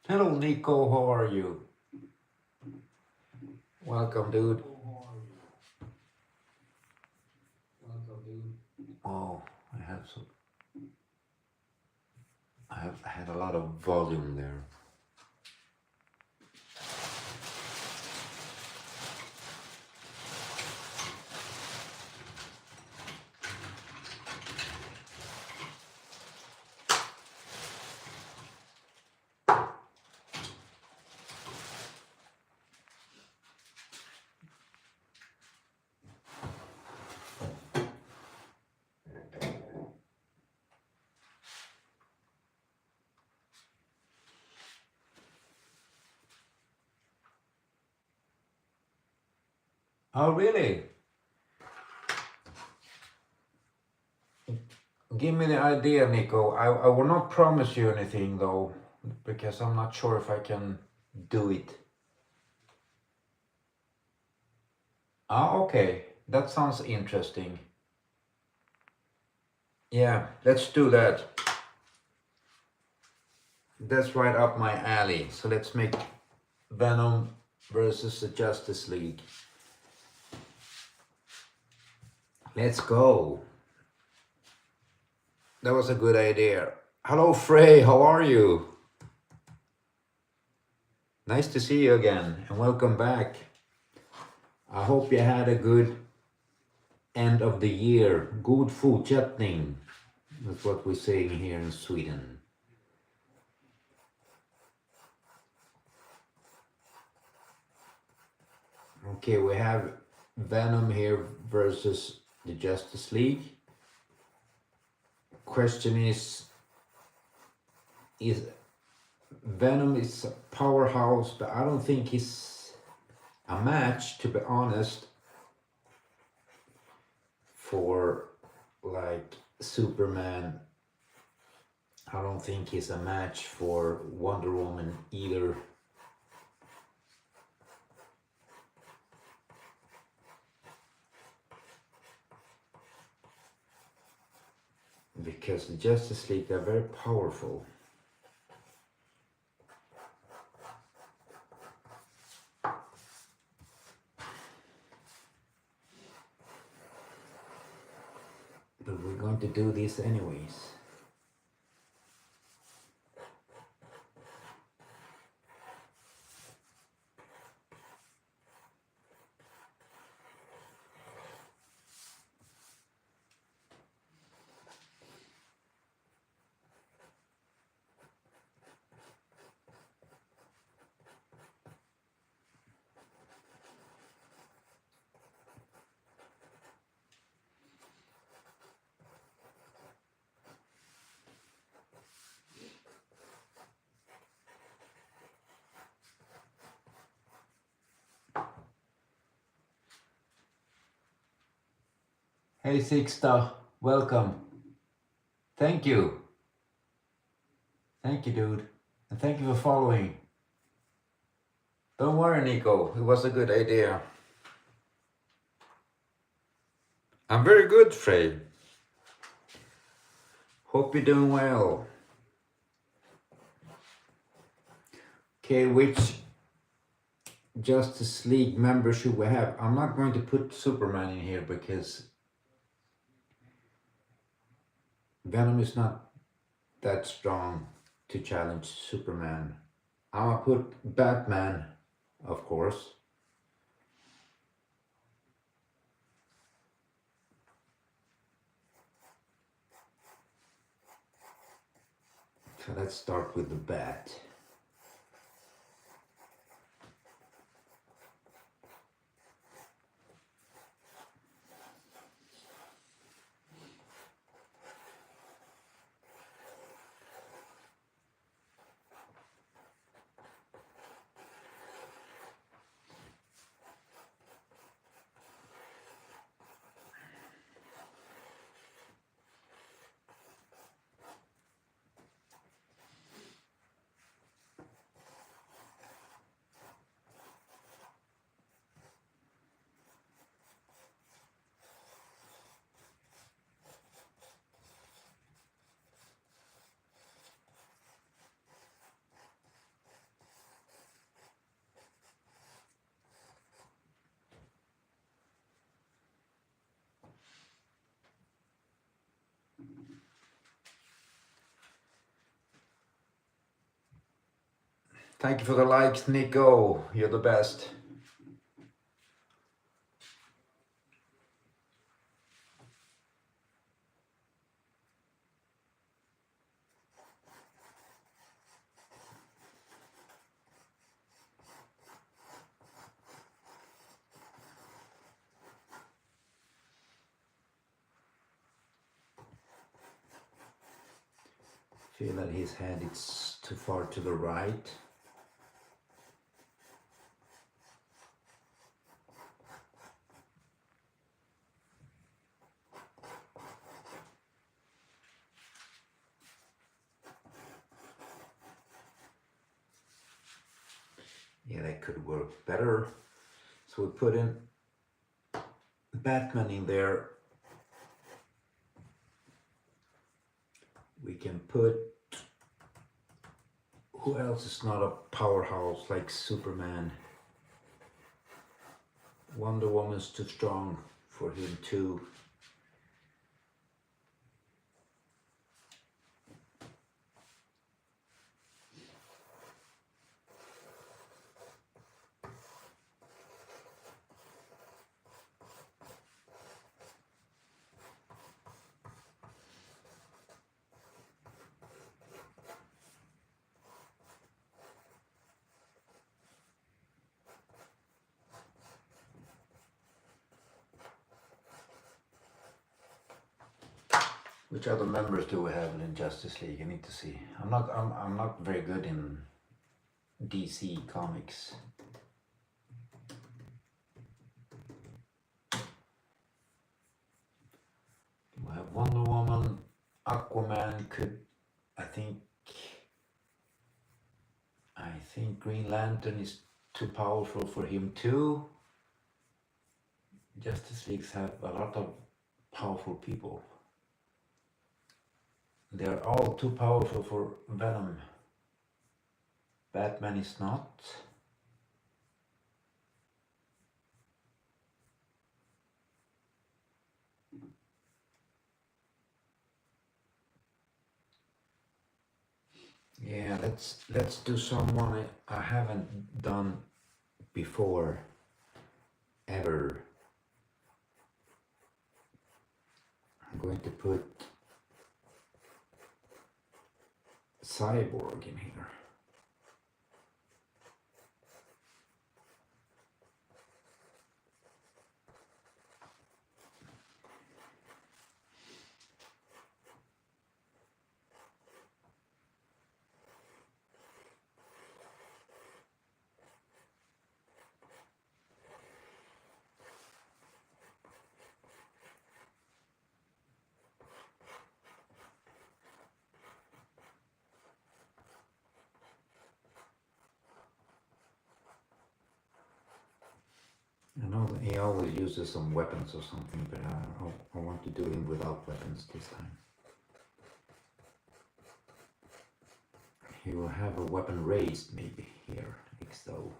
Hello, Nico. How are you? Welcome, dude. Oh, I have some. I have had a lot of volume there. Oh, really? Give me the idea, Nico. I will not promise you anything though, because I'm not sure if I can do it. Ah, okay. That sounds interesting. Yeah, let's do that. That's right up my alley. So let's make Venom versus the Justice League. Let's go. That was a good idea. Hello, Frey. How are you? Nice to see you again and welcome back. I hope you had a good end of the year. God fortsättning. That's what we're saying here in Sweden. Okay, we have Venom here versus the Justice League. Question is Venom is a powerhouse, but I don't think he's a match, to be honest, for like Superman. I don't think he's a match for Wonder Woman either. Because the Justice League are very powerful. But we're going to do this anyways. Hey Sixta, welcome. Thank you. Thank you, dude. And thank you for following. Don't worry, Nico. It was a good idea. I'm very good, Frey. Hope you're doing well. Okay, which Justice League member should we have? I'm not going to put Superman in here because Venom is not that strong to challenge Superman. I'm gonna put Batman, of course. So let's start with the Bat. Thank you for the likes, Nico. You're the best. Feel that his head is too far to the right. Yeah, that could work better. So we put in Batman in there. We can put, who else is not a powerhouse like Superman? Wonder Woman's too strong for him too. Which other members do we have in Justice League? I need to see. I'm not very good in DC comics. We have Wonder Woman, Aquaman could, I think Green Lantern is too powerful for him too. Justice Leagues have a lot of powerful people. They're all too powerful for Venom. Batman is not. Yeah, let's do someone I haven't done before, ever. I'm going to put Cyborg in here. I know that he always uses some weapons or something, but I want to do him without weapons this time. He will have a weapon raised maybe here, like so.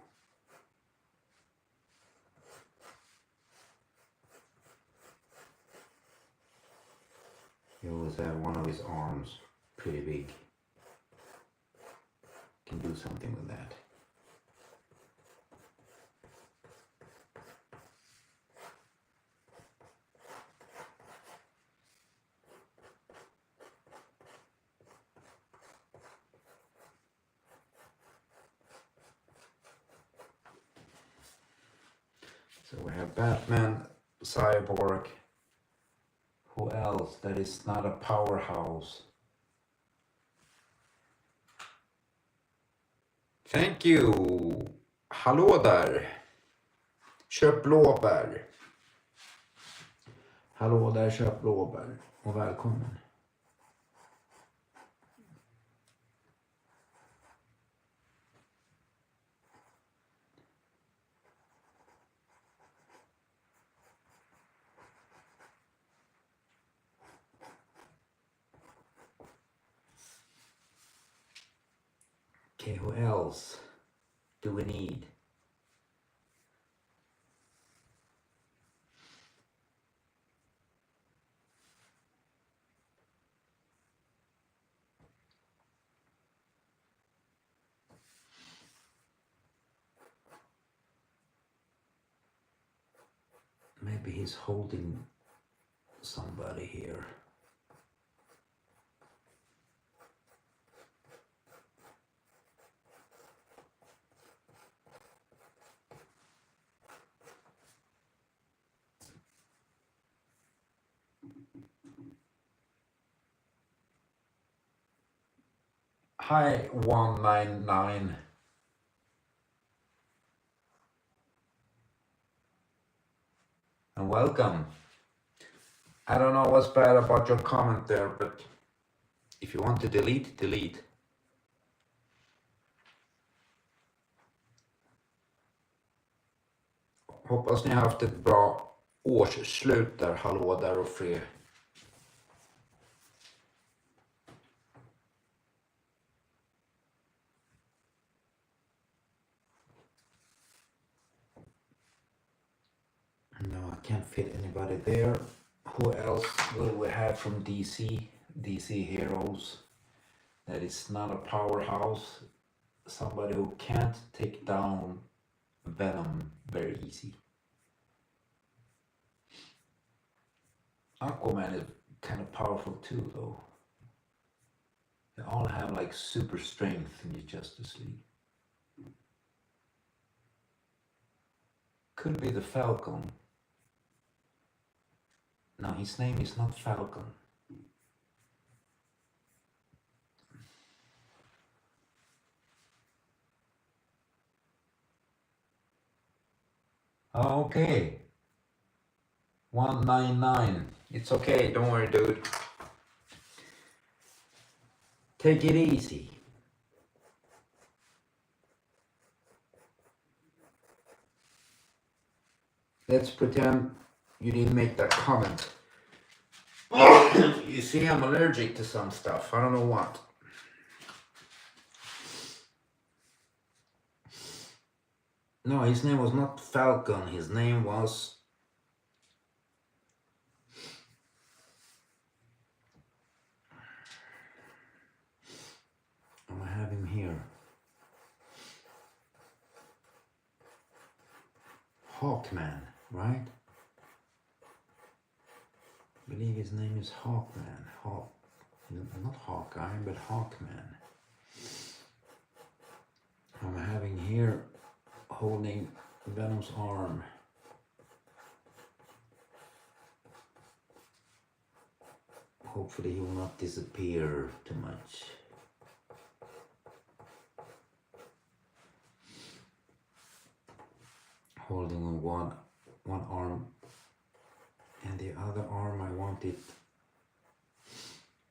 He always have one of his arms pretty big. Can do something with that. So we have Batman, Cyborg. Who else that is not a powerhouse? Thank you! Hallå där! Köp blåbär! Hallå där, köp blåbär. Och välkommen. Okay, who else do we need? Maybe he's holding somebody here. Hi 199. And welcome. I don't know what's bad about your comment there, but if you want to delete, delete. Hoppas ni har haft ett bra årsslut där, hallå där och fred. No, I can't fit anybody there. Who else will we have from DC? DC heroes. That is not a powerhouse. Somebody who can't take down Venom very easy. Aquaman is kind of powerful too, though. They all have like super strength in the Justice League. Could be the Falcon. No, his name is not Falcon. Okay. 199. It's okay, don't worry, dude. Take it easy. Let's pretend you didn't make that comment. You see, I'm allergic to some stuff. I don't know what. No, his name was not Falcon. His name was... I have him here. Hawkman, right? I believe his name is Hawkman. Not Hawkeye, but Hawkman. I'm having here holding Venom's arm. Hopefully he will not disappear too much. Holding on one arm, and the other arm I want it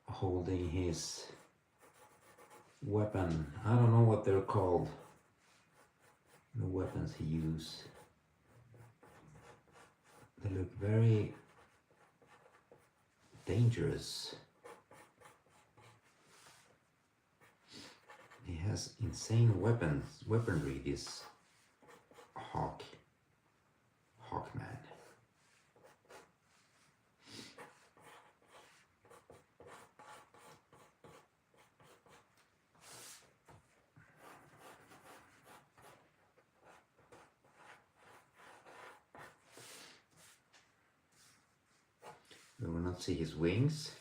holding his weapon. I don't know what they're called, the weapons he uses. They look very dangerous. He has insane weaponry, this Hawkman. We will not see his wings.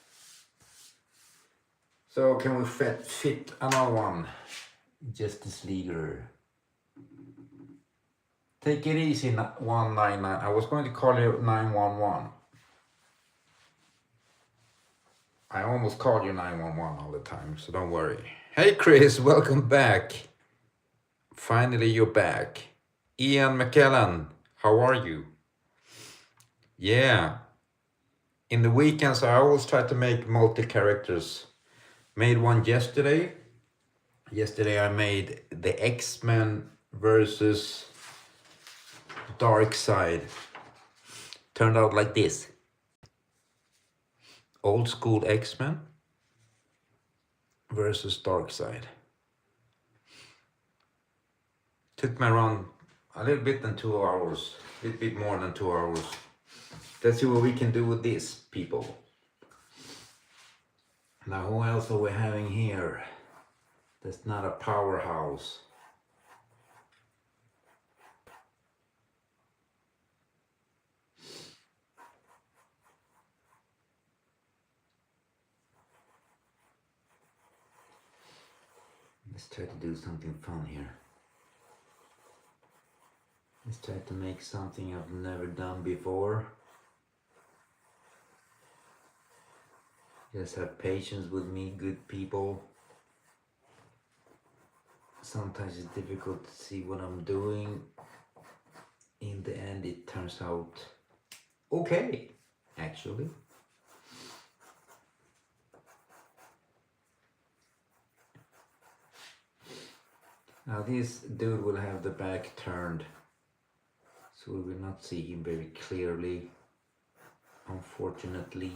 So can we fit another one? Justice Leaguer. Take it easy, 199. I was going to call you 911. I almost call you 911 all the time, so don't worry. Hey Chris, welcome back. Finally you're back. Ian McKellen, how are you? Yeah. In the weekends I always try to make multi-characters. Made one yesterday. Yesterday I made the X-Men versus Darkseid. Turned out like this. Old school X-Men versus Darkseid. Took me around a little bit than 2 hours. A little bit more than 2 hours. Let's see what we can do with this, people. Now who else are we having here? That's not a powerhouse. Let's try to do something fun here. Let's try to make something I've never done before. Just have patience with me, good people. Sometimes it's difficult to see what I'm doing. In the end, it turns out okay, actually. Now this dude will have the back turned, so we will not see him very clearly, unfortunately.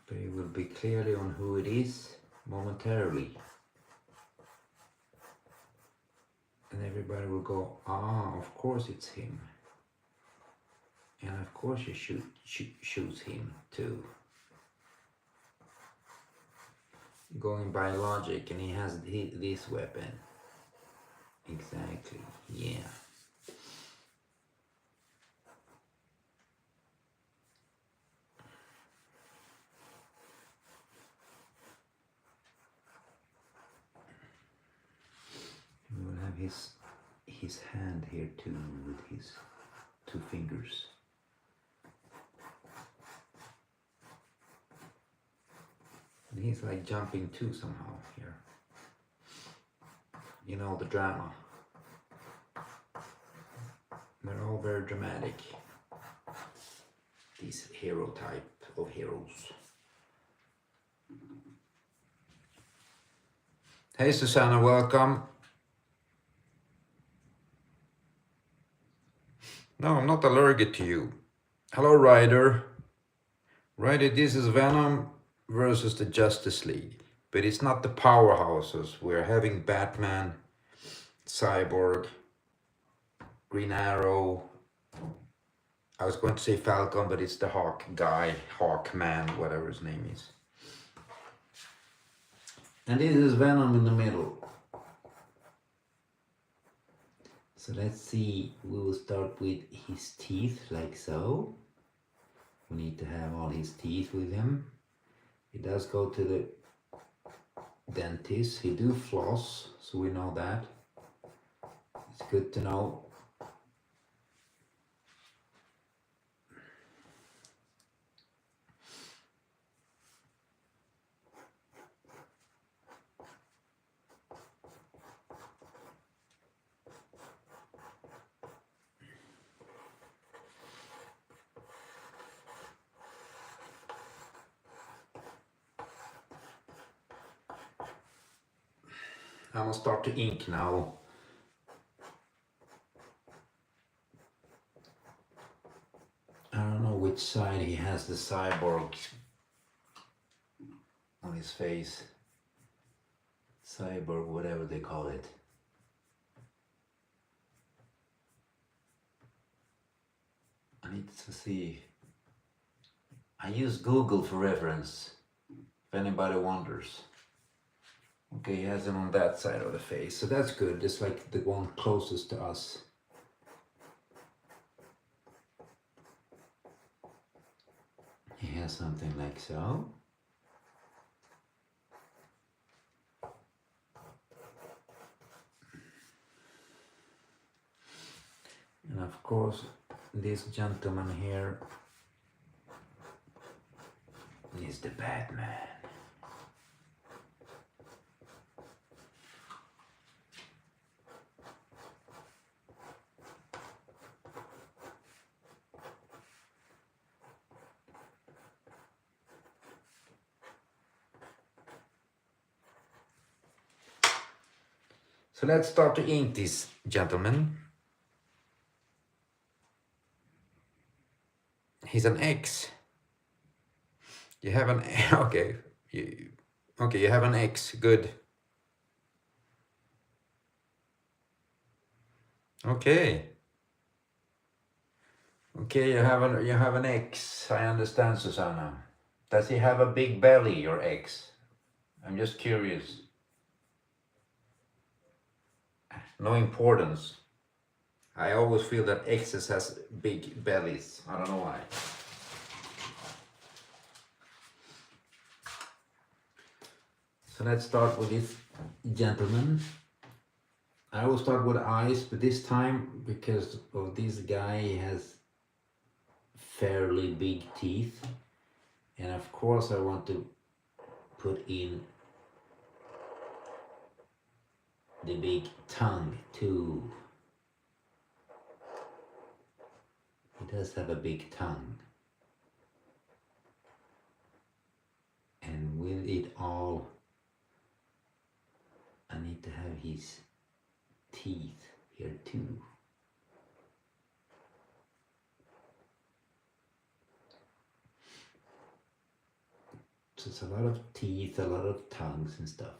But it will be clearly on who it is momentarily. And everybody will go, ah, of course it's him. And of course you should choose him too. Going by logic, and he has this weapon. Exactly, yeah. We will have his hand here too, with his 2 fingers. And he's like jumping too somehow here. You know, the drama. They're all very dramatic. These hero type of heroes. Hey Susanna, welcome. No, I'm not allergic to you. Hello, Ryder. Ryder, this is Venom versus the Justice League. But it's not the powerhouses. We're having Batman, Cyborg, Green Arrow. I was going to say Falcon, but it's the Hawk guy, Hawkman, whatever his name is. And this is Venom in the middle. So let's see, we will start with his teeth, like so. We need to have all his teeth with him. He does go to the dentist. He do floss, so we know that. It's good to know. I'm gonna start to ink now. I don't know which side he has the cyborg on his face. Cyborg, whatever they call it. I need to see. I use Google for reference, if anybody wonders. Okay, he has him on that side of the face, so that's good. It's like the one closest to us. He has something like so. And of course, this gentleman here is the Batman. So let's start to ink this gentleman. He's an X. You have an okay. You have an X. Good. Okay. Okay, you have an X. I understand, Susanna. Does he have a big belly, your X? I'm just curious. no importance. I always feel that X's has big bellies. I don't know why. So let's start with this gentleman. I will start with eyes, but this time because of this guy, he has fairly big teeth, and of course I want to put in the big tongue too. He does have a big tongue, and with it all I need to have his teeth here too. So it's a lot of teeth, a lot of tongues and stuff.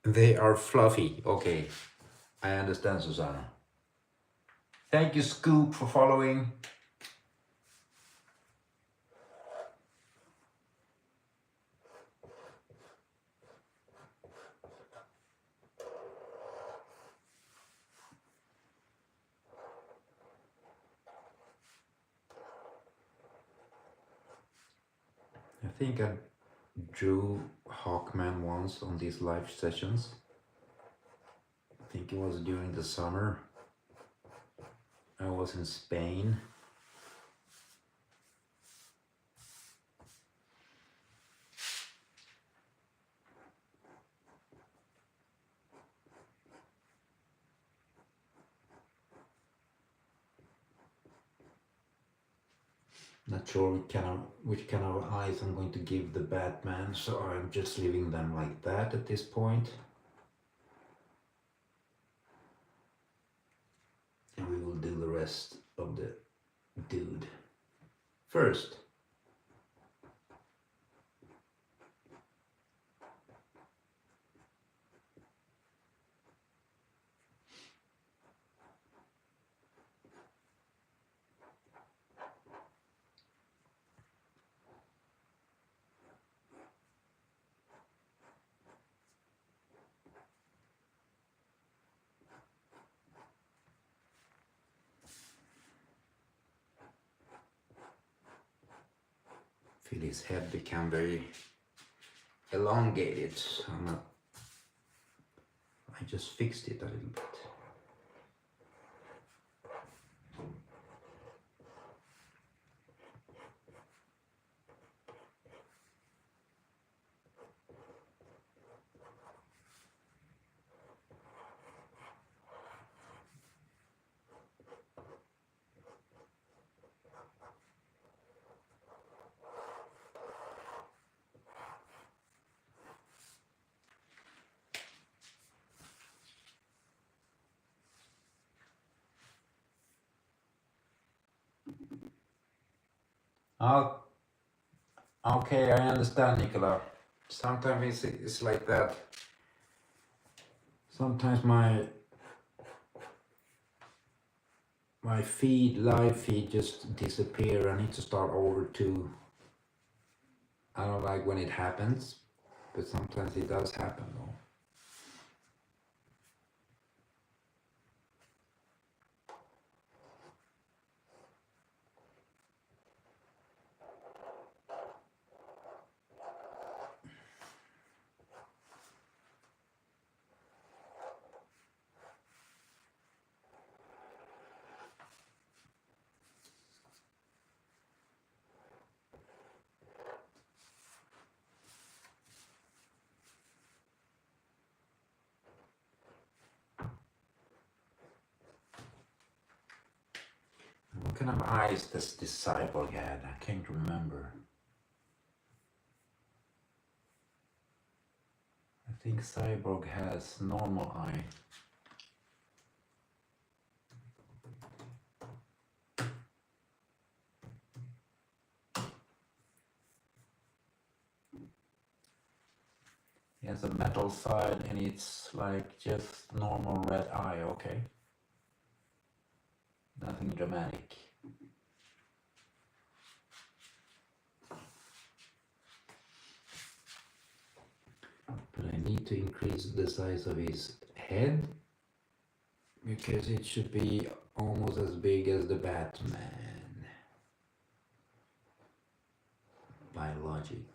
They are fluffy. Okay, I understand, Susanna. Thank you, Scoop, for following. I think I drew Hawkman once on these live sessions. I think it was during the summer. I was in Spain. Not sure which kind of eyes I'm going to give the Batman, so I'm just leaving them like that at this point. And we will do the rest of the dude first. Feel his head become very elongated. I just fixed it a little bit. Oh, okay, I understand, Nicola. Sometimes it's like that. Sometimes my live feed just disappear. I need to start over too. I don't like when it happens, but sometimes it does happen though. kind of eyes does this cyborg had? I can't remember. I think cyborg has normal eye. He has a metal side and it's like just normal red eye, okay. Nothing dramatic. But I need to increase the size of his head because it should be almost as big as the Batman by logic.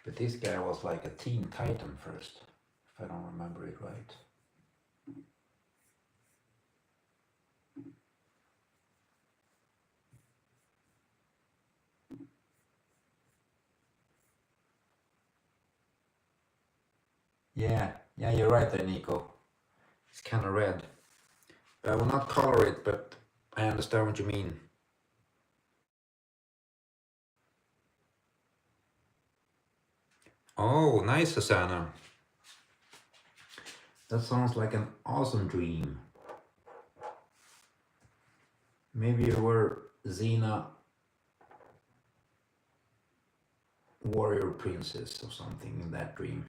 But this guy was like a Teen Titan first, if I don't remember it right. Yeah, you're right there, Nico. It's kind of red. But I will not color it, but I understand what you mean. Oh, nice, Susanna. That sounds like an awesome dream. Maybe you were Xena warrior princess or something in that dream.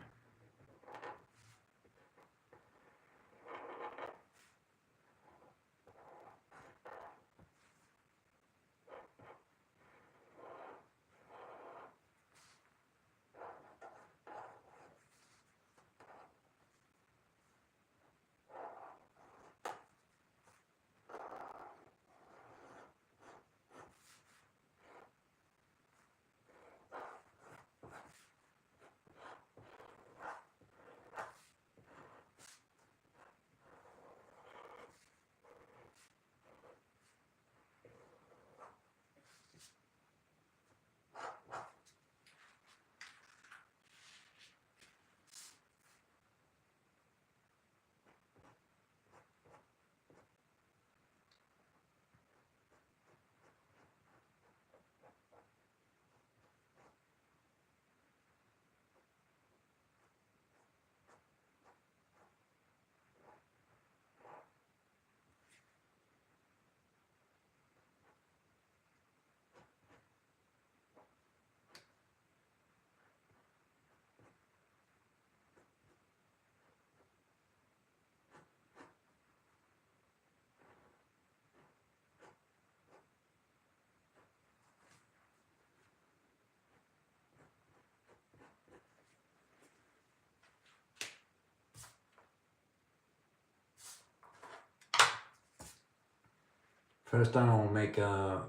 First time I'll make a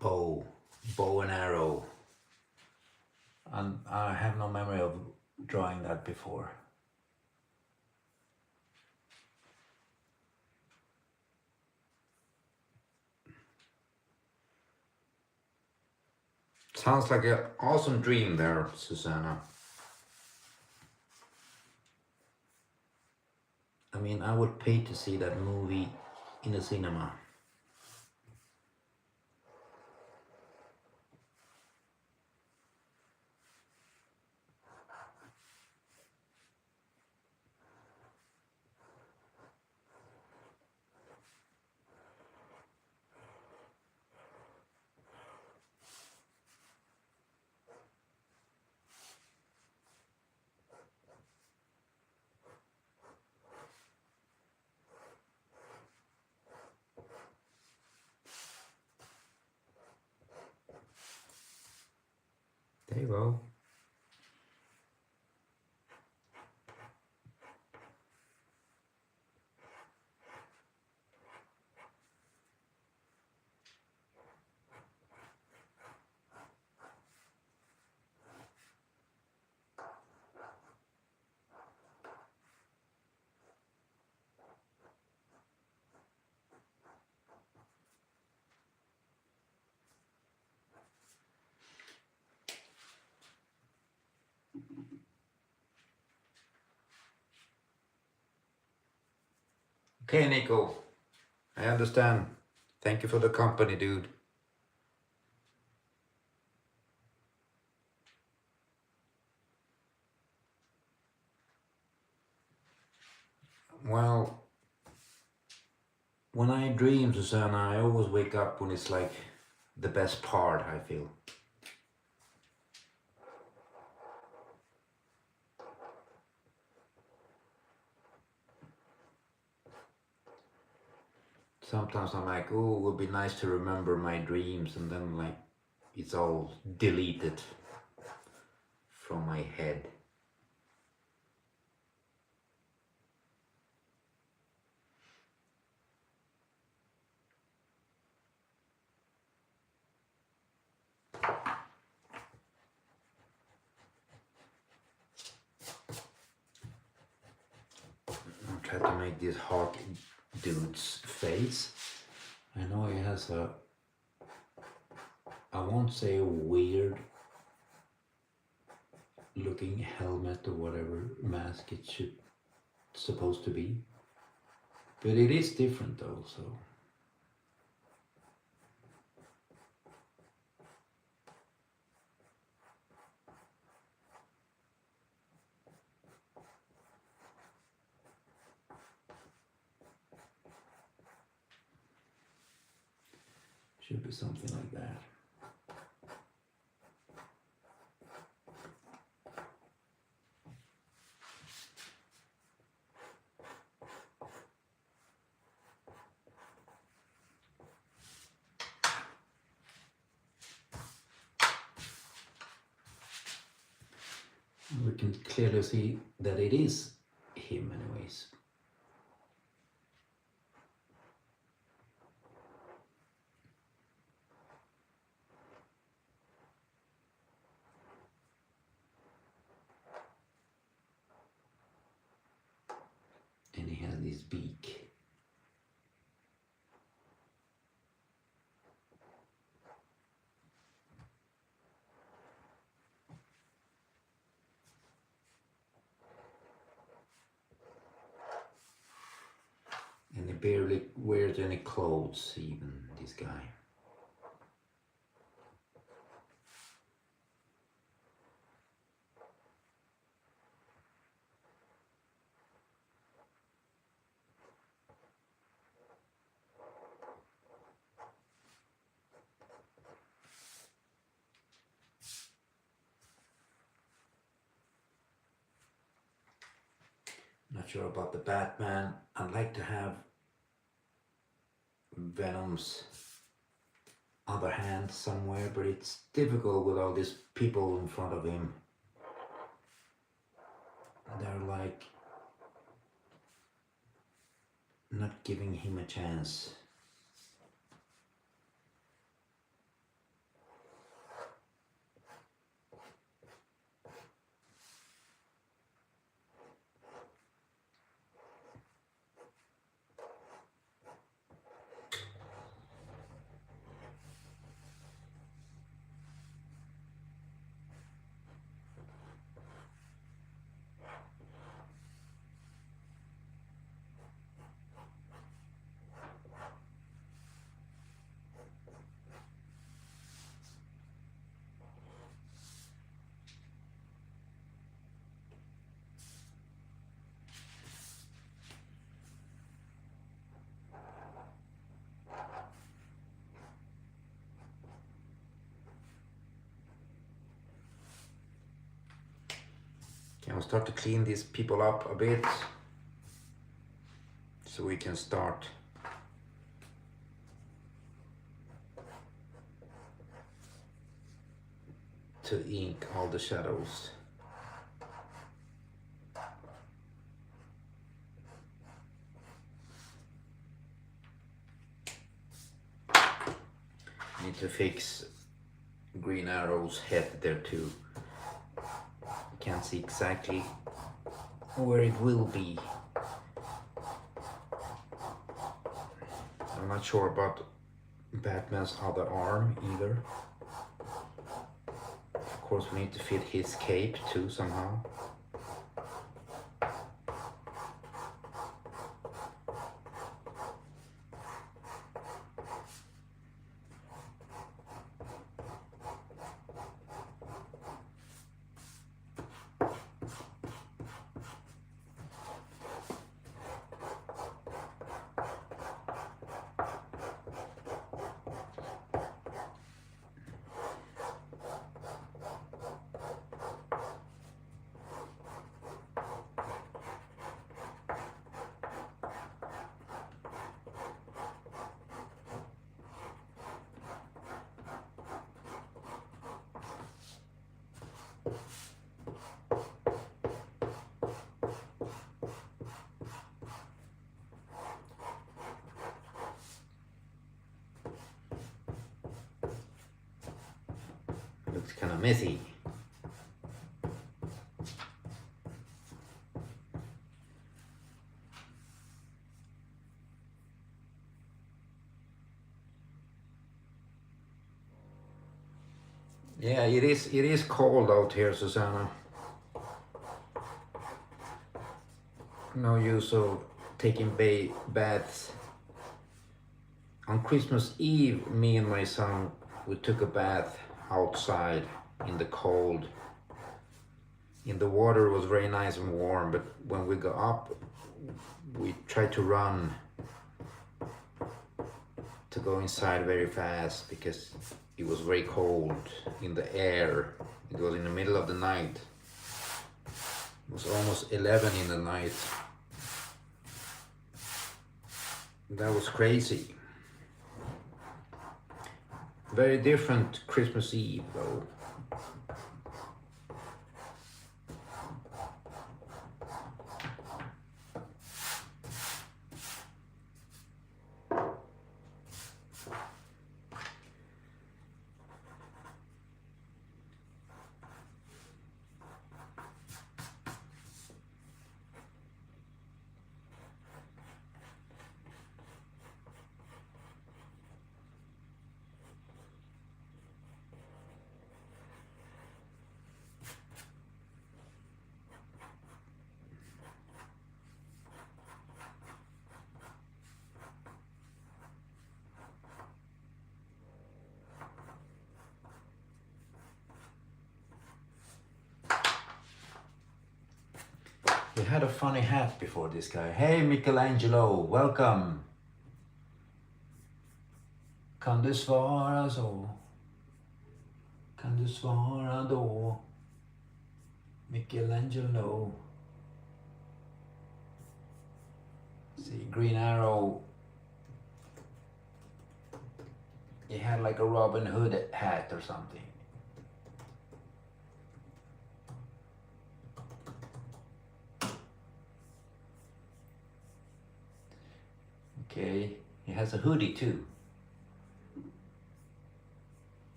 bow and arrow. And I have no memory of drawing that before. Sounds like an awesome dream there, Susanna. I mean, I would pay to see that movie in a cinema. There you go. Okay, Nico. I understand. Thank you for the company, dude. Well, when I dream, Susanna, I always wake up when it's like the best part, I feel. Sometimes I'm like, oh, it would be nice to remember my dreams, and then like it's all deleted from my head. I'll try to make this hawk dude's face. I know he has a, I won't say a weird looking helmet or whatever mask it should supposed to be, but it is different though, so should be something like that. We can clearly see that it is him anyways. And he has this beak. And he barely wears any clothes, even, this guy. Not sure about the Batman. I'd like to have Venom's other hand somewhere, but it's difficult with all these people in front of him. They're like not giving him a chance. Can we start to clean these people up a bit so we can start to ink all the shadows. Need to fix Green Arrow's head there too. Can't see exactly where it will be. I'm not sure about Batman's other arm either. Of course we need to fit his cape too somehow. kind of messy. Yeah, it is cold out here, Susanna. No use of taking baths. On Christmas Eve, me and my son, we took a bath outside in the cold. In the water, it was very nice and warm, but when we got up, we tried to run to go inside very fast because it was very cold in the air. It was in the middle of the night. It was almost 11 in the night. That was crazy. Very different Christmas Eve though. We had a funny hat before this guy. Hey Michelangelo, welcome. Kan du svara så? Kan du svara då? Michelangelo. See, Green Arrow. He had like a Robin Hood hat or something. Okay, he has a hoodie too.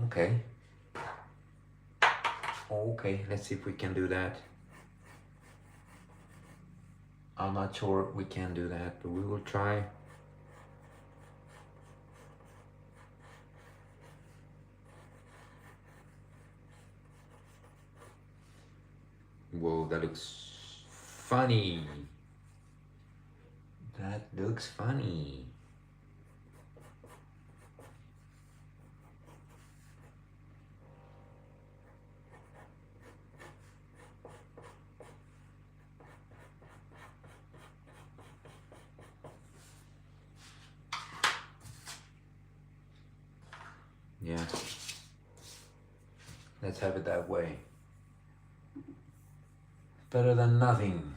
Okay. Okay, let's see if we can do that. I'm not sure we can do that, but we will try. Whoa, that looks funny. That looks funny. Yeah. Let's have it that way. Better than nothing.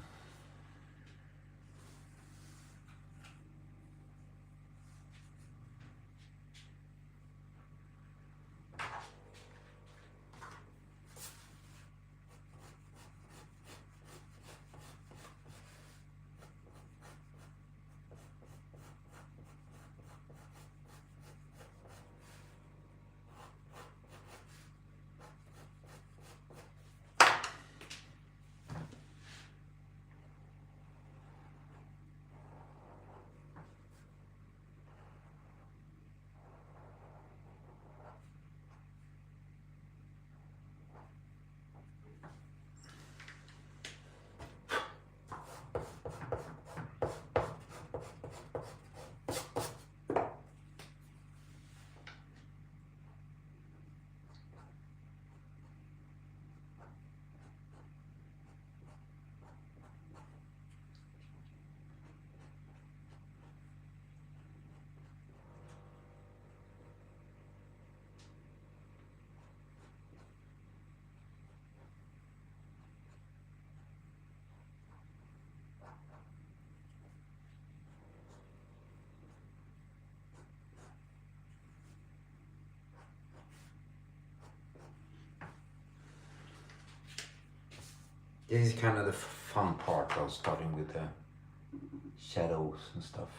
This is kind of the fun part of starting with the shadows and stuff.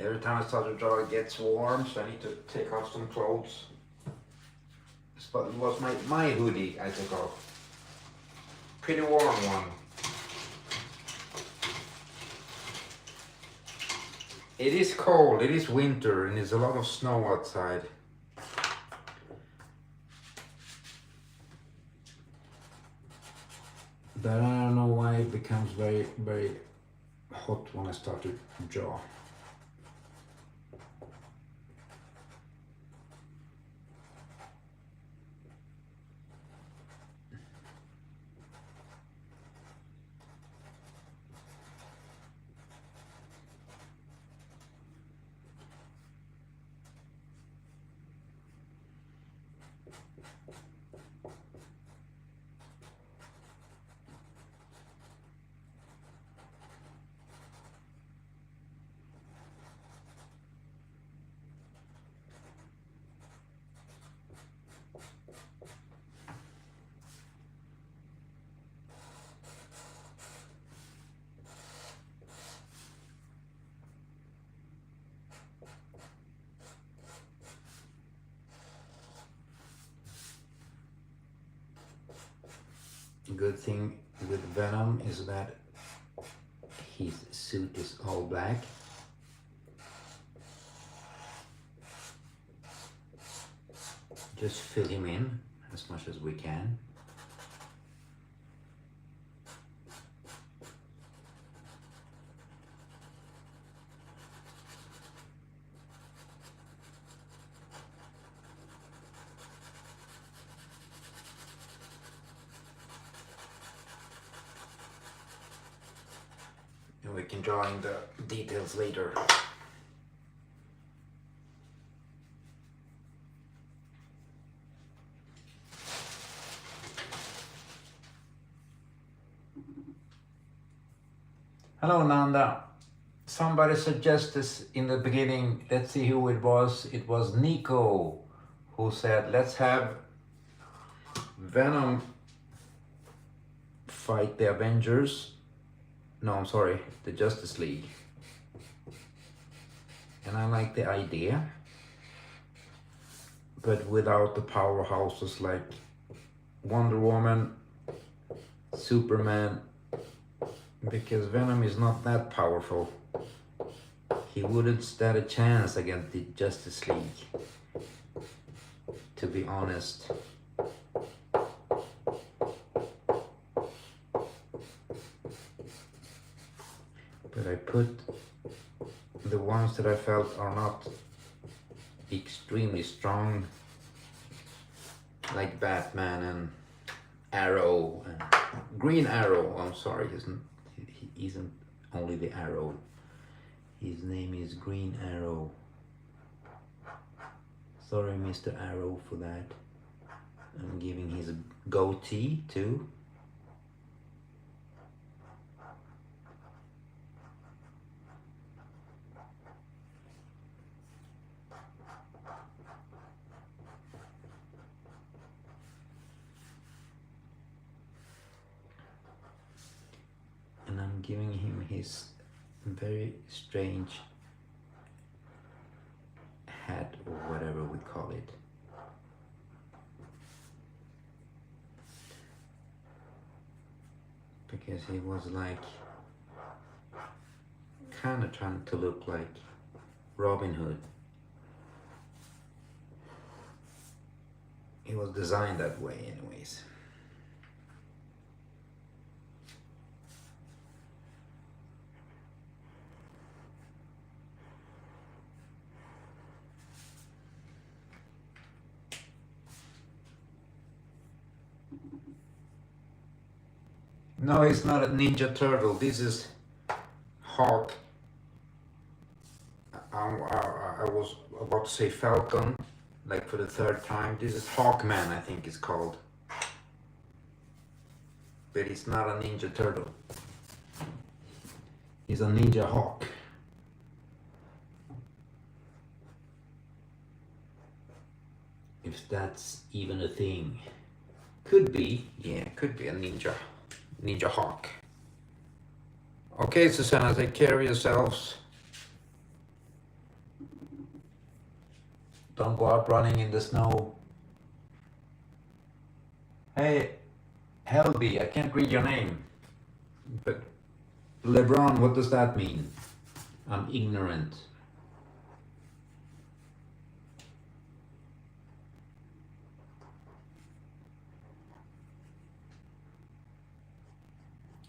Every time I start to draw, it gets warm, so I need to take off some clothes. But it was my hoodie I took off. Pretty warm one. It is cold, it is winter, and there's a lot of snow outside. But I don't know why it becomes very, very hot when I start to draw. Good thing with Venom is that his suit is all black. Just fill him in as much as we can. And we can draw in the details later. Hello Nanda. Somebody suggested in the beginning, let's see who it was. It was Nico who said, let's have Venom fight the Avengers. No, I'm sorry, the Justice League. And I like the idea, but without the powerhouses like Wonder Woman, Superman, because Venom is not that powerful. He wouldn't stand a chance against the Justice League, to be honest. But I put the ones that I felt are not extremely strong, like Batman and Arrow and Green Arrow. I'm sorry, he isn't only the Arrow. His name is Green Arrow. Sorry, Mr. Arrow, for that. I'm giving his goatee too. And I'm giving him his very strange hat, or whatever we call it. Because he was like kind of trying to look like Robin Hood. He was designed that way anyways. No, it's not a Ninja Turtle. This is Hawk. I was about to say Falcon, like for the third time. This is Hawkman, I think it's called. But it's not a Ninja Turtle. He's a Ninja Hawk. If that's even a thing. Could be, yeah, could be a Ninja Hawk. Okay, Susanna, take care of yourselves. Don't go out running in the snow. Hey, Helby, I can't read your name. But LeBron, what does that mean? I'm ignorant.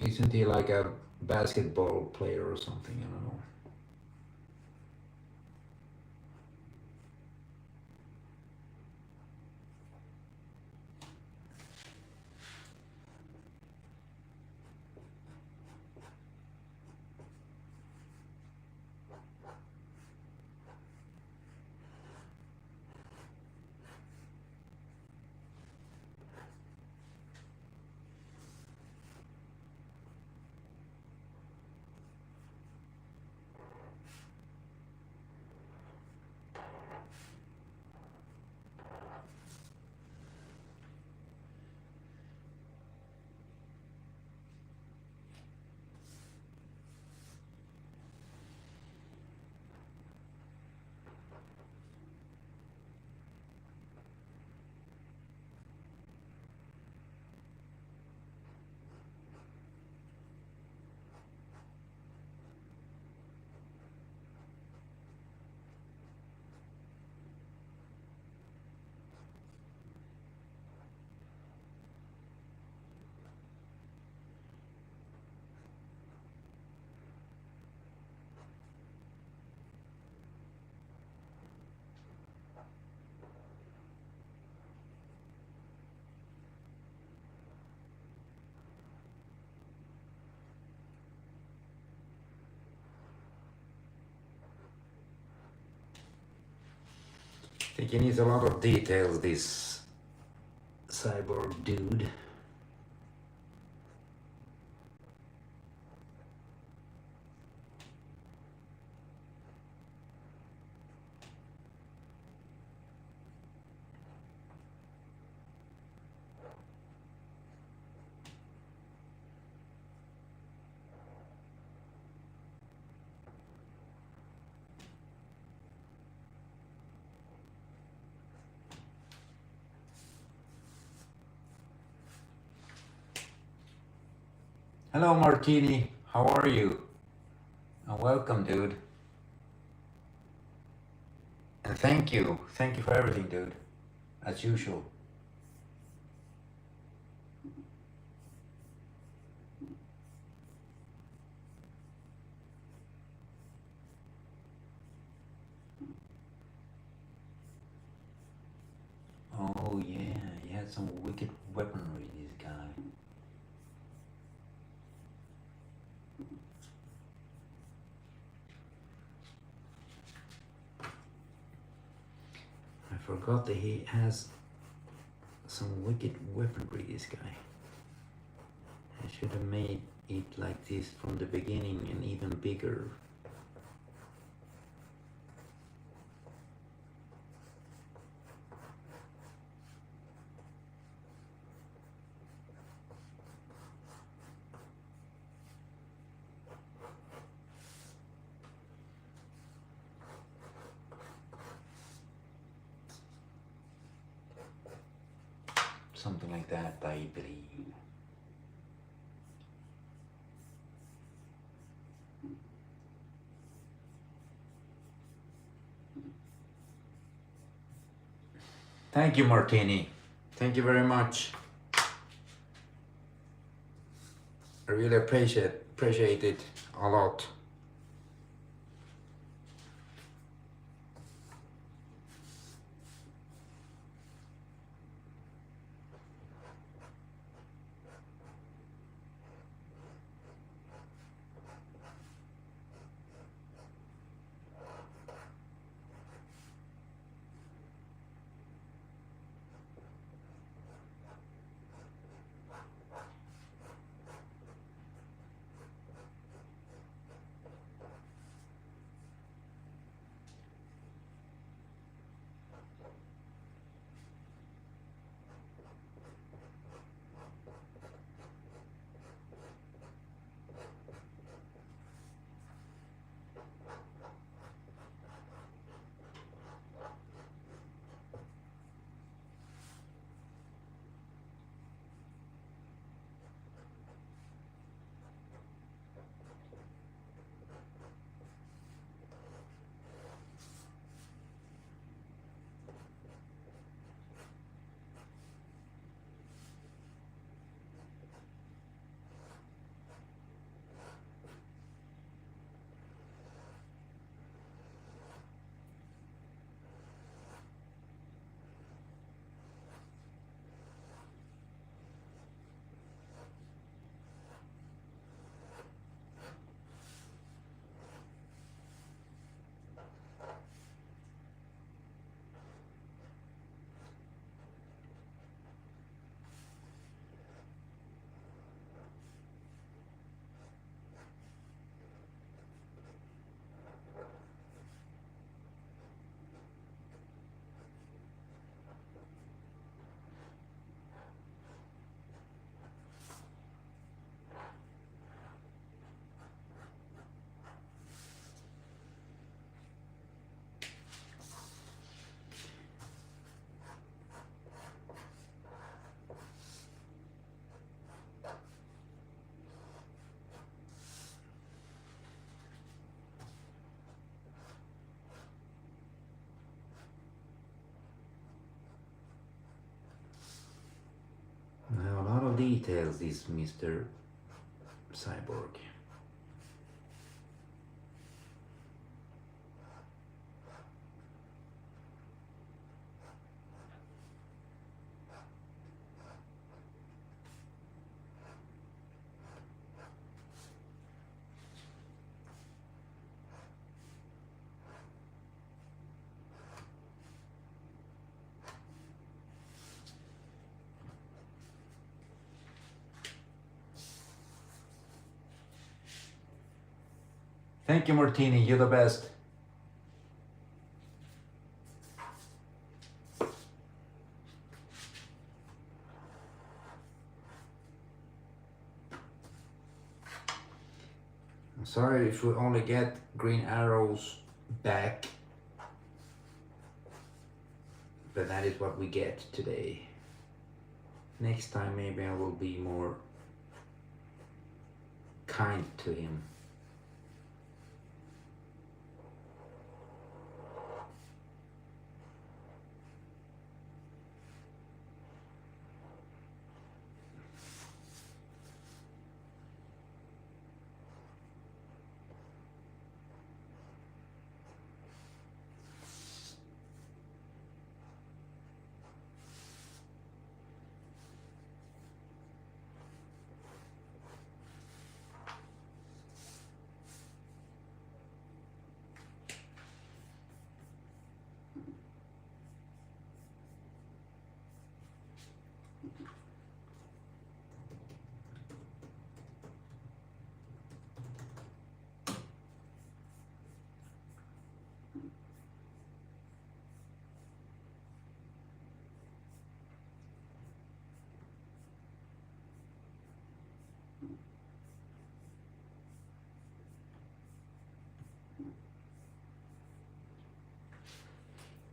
Isn't he like a basketball player or something? I don't know. I think he needs a lot of details, this cyborg dude. Hello, Martini. How are you? Welcome, dude. And thank you. Thank you for everything, dude. As usual. Oh, yeah. He had some wicked weaponry, this guy. I forgot that he has some wicked weaponry, this guy. I should have made it like this from the beginning and even bigger. Something like that, I believe. Thank you, Martini. Thank you very much. I really appreciate it a lot. details, this Mr. Cyborg. Thank you, Martini. You're the best. I'm sorry if we only get green arrows back, but that is what we get today. Next time maybe I will be more kind to him.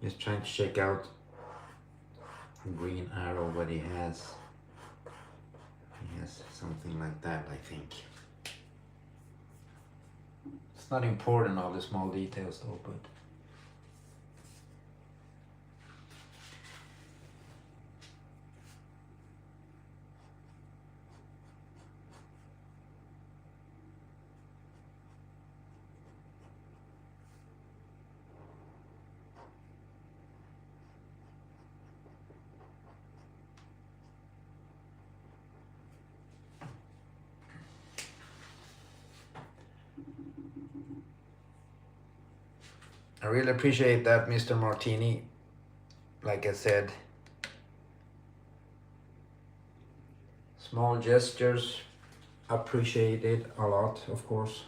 Just trying to check out green arrow what he has. He has something like that, I think. It's not important all the small details though, but I really appreciate that, Mr. Martini. Like I said, small gestures, appreciated a lot, of course.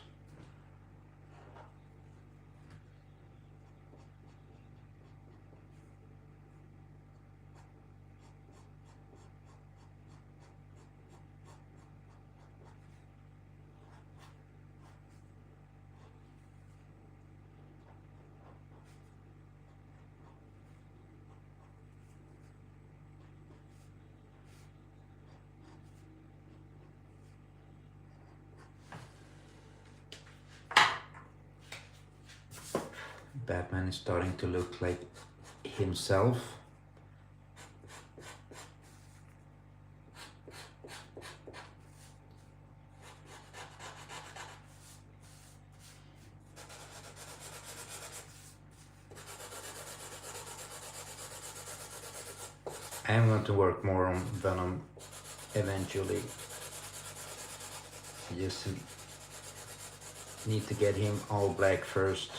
Batman is starting to look like himself. I am going to work more on Venom eventually. I just need to get him all black first.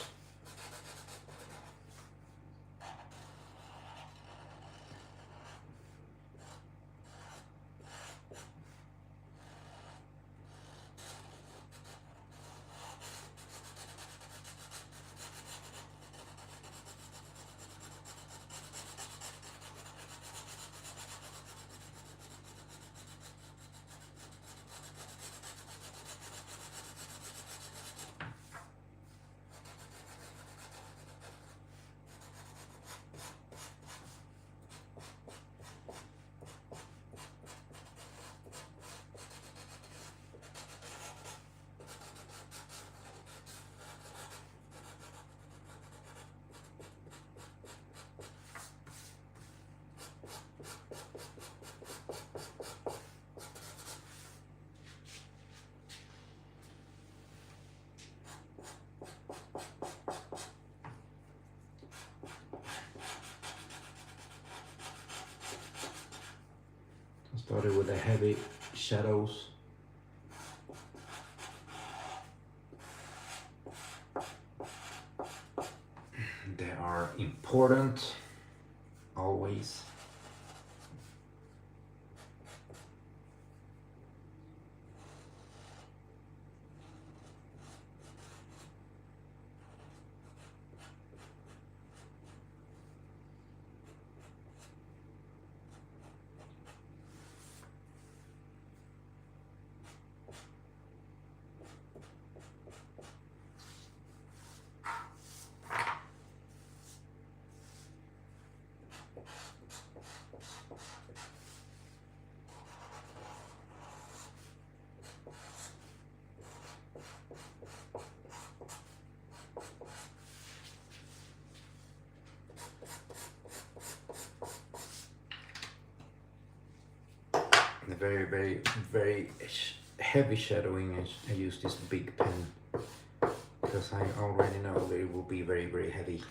Started with the heavy shadows. They are important always. The very heavy shadowing. I use this big pen because I already know that it will be very heavy.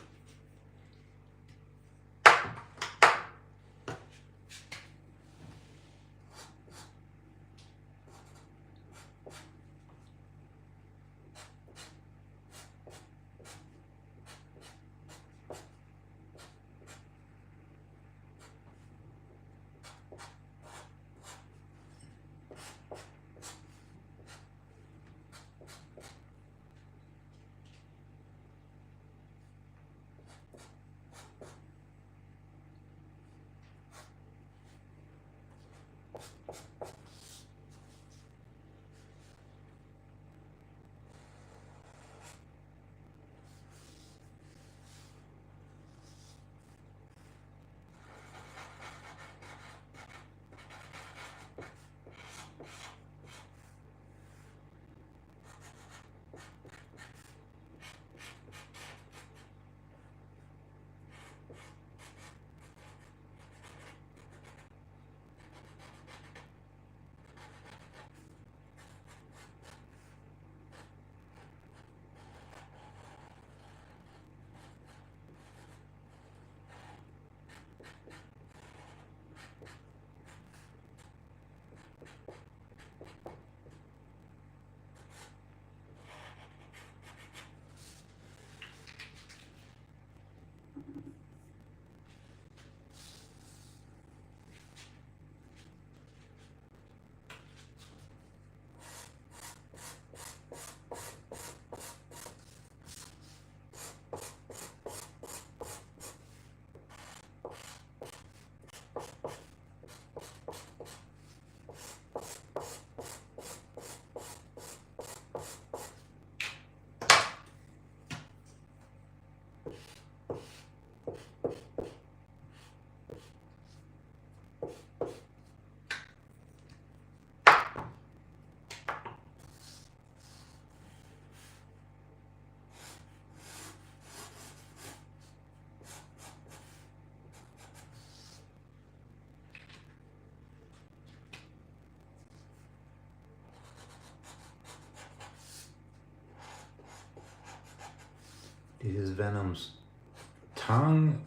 This is Venom's tongue,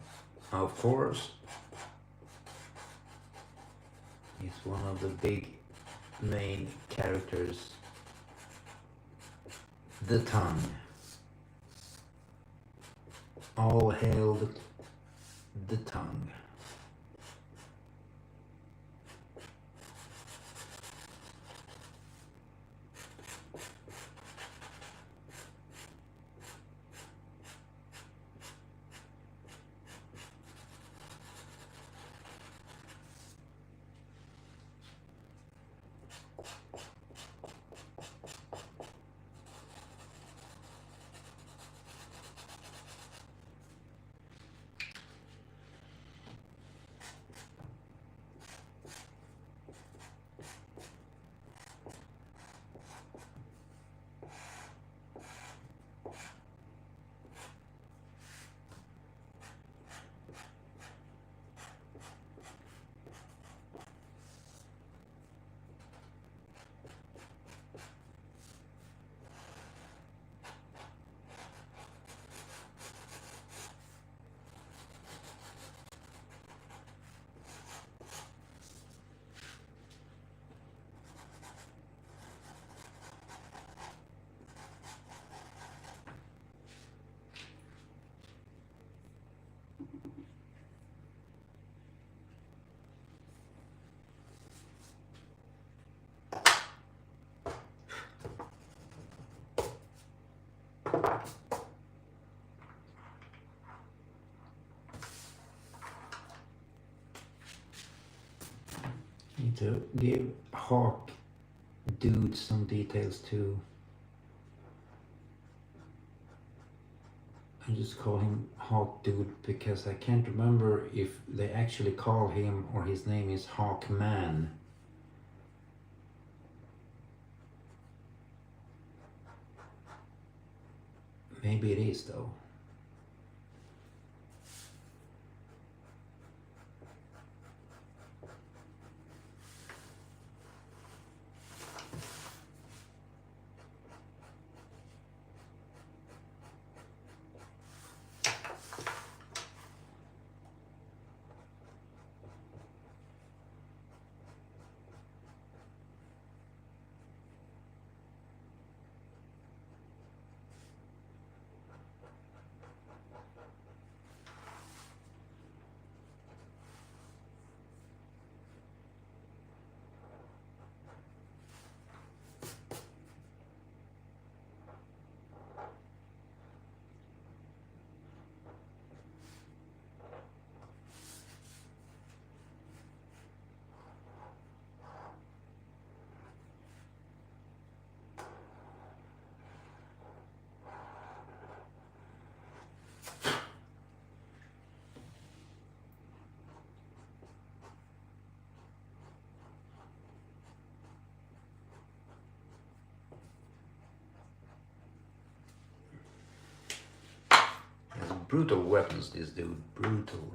of course. He's one of the big main characters. The tongue. All hail the tongue. Need to give Hawk Dude some details too. I just call him Hawk Dude because I can't remember if they actually call him or his name is Hawk Man. Maybe it is though. He has brutal weapons, this dude. Brutal.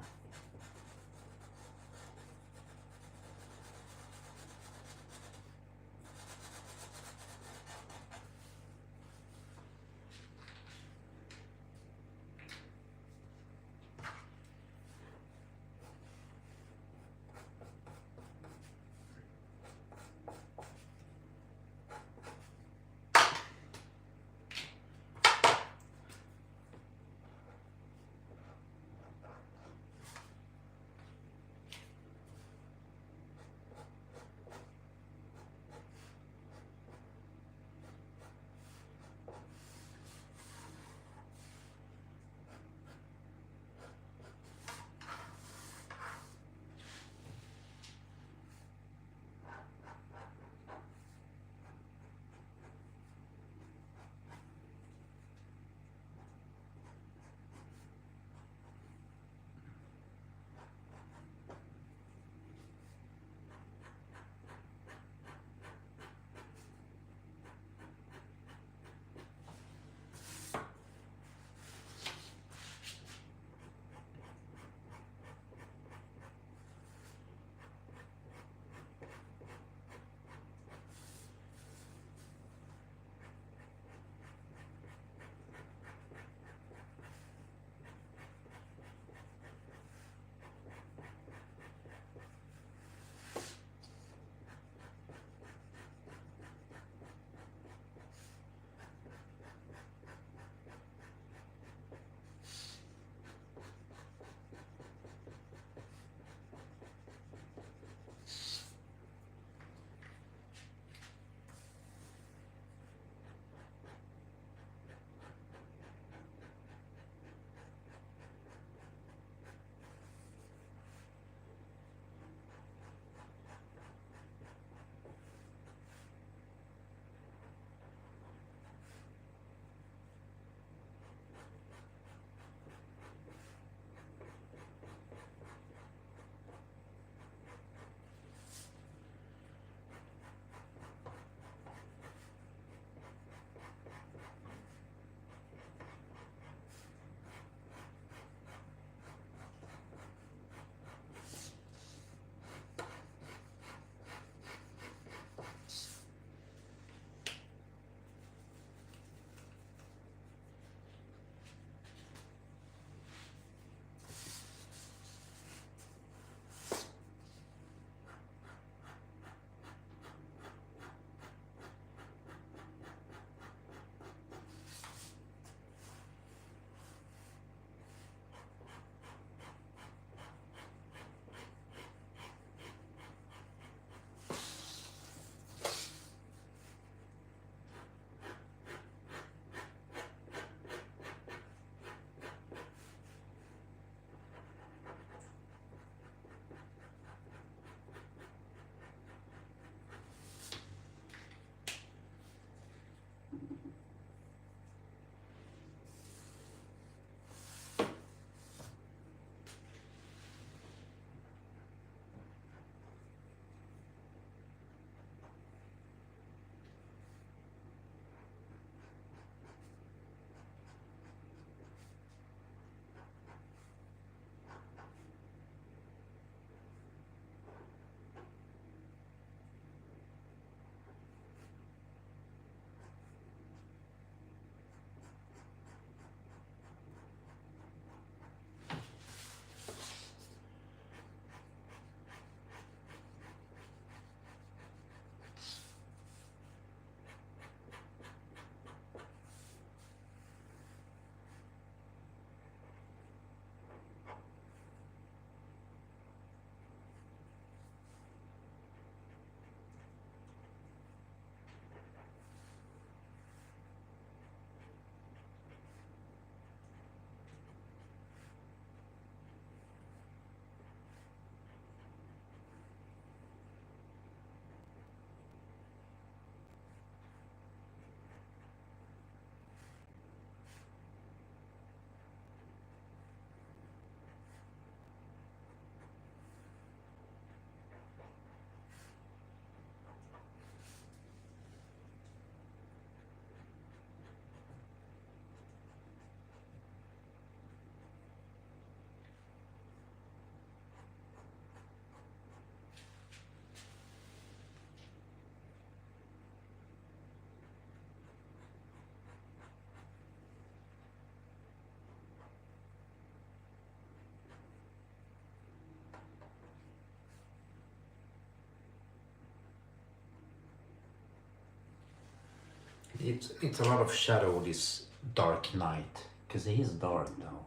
It's a lot of shadow this dark night, because it is dark now.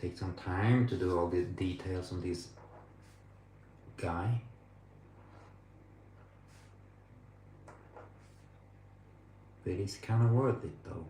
Take some time to do all the details on this guy. But it's kind of worth it though.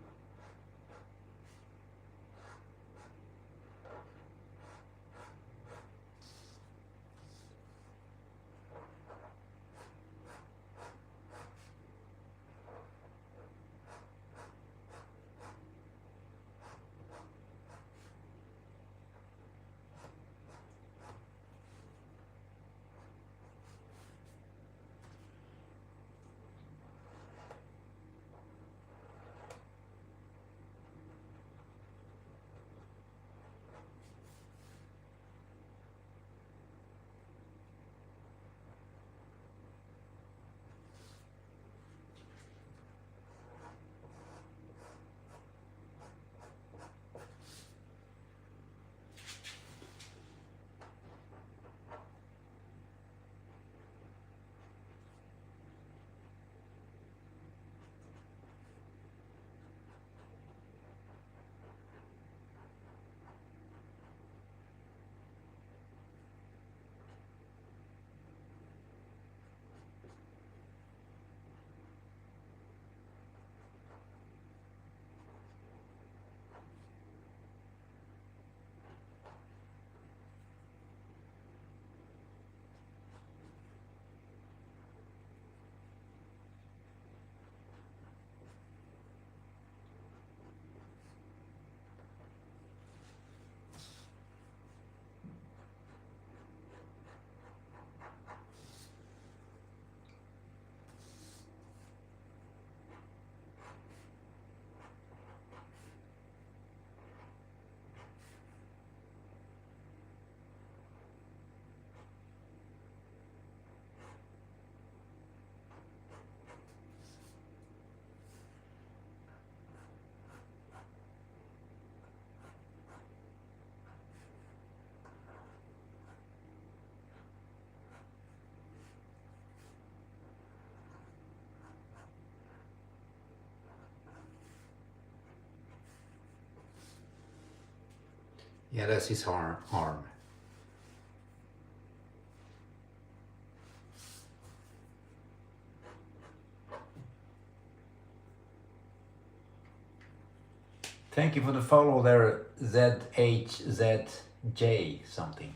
Yeah, that's his arm. Thank you for the follow there, ZHZJ something.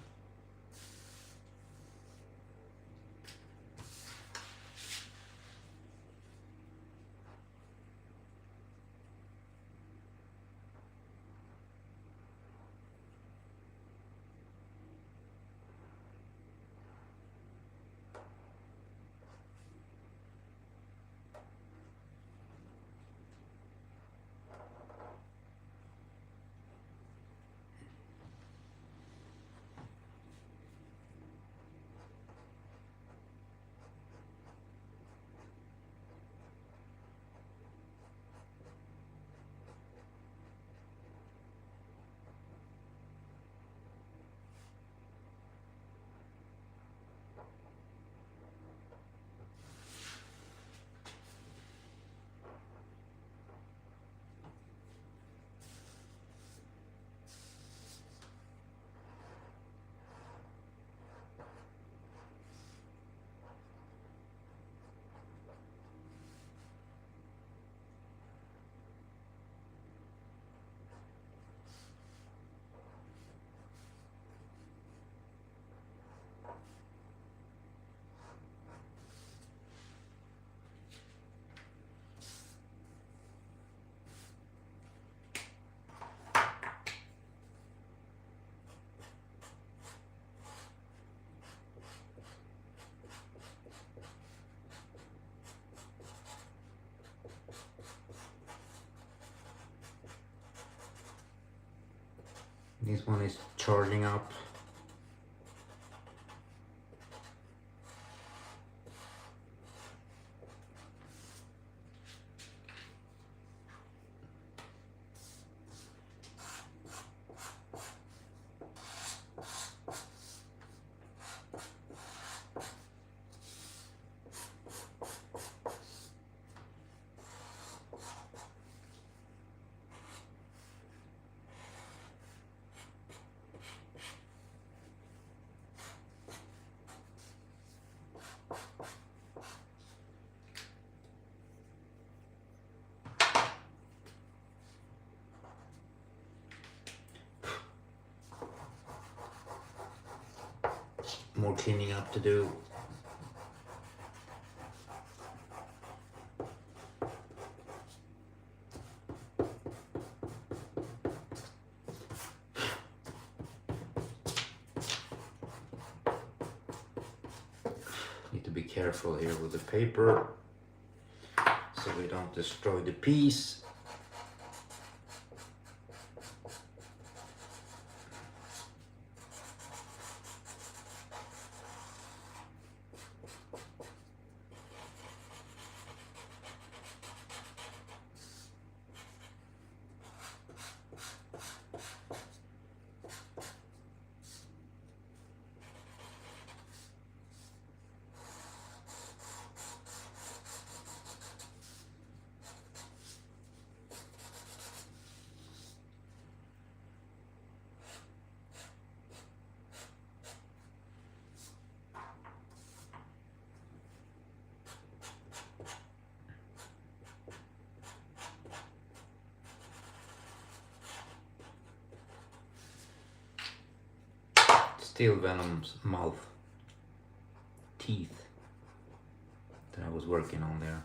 This one is charging up. more cleaning up to do. Need to be careful here with the paper so we don't destroy the piece. Still Venom's mouth, teeth that I was working on there.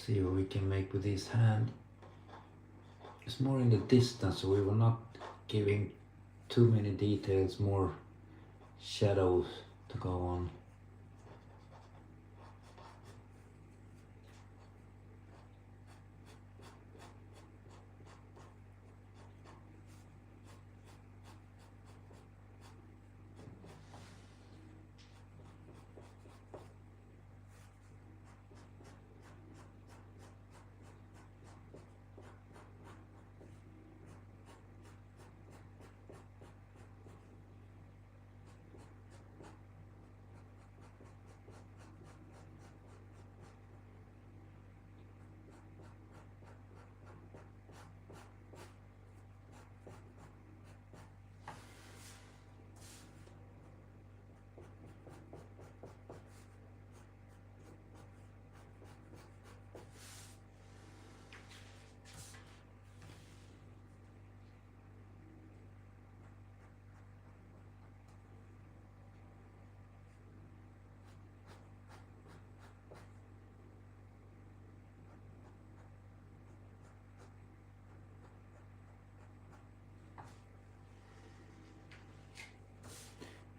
See what we can make with this hand. It's more in the distance, so we were not giving too many details, more shadows to go on.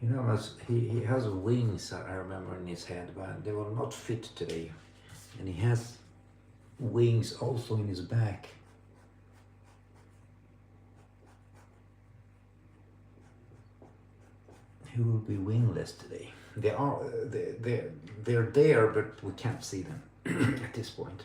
You know, he has wings, I remember, in his head, but they will not fit today. And he has wings also in his back. He will be wingless today. They're there, but we can't see them at this point.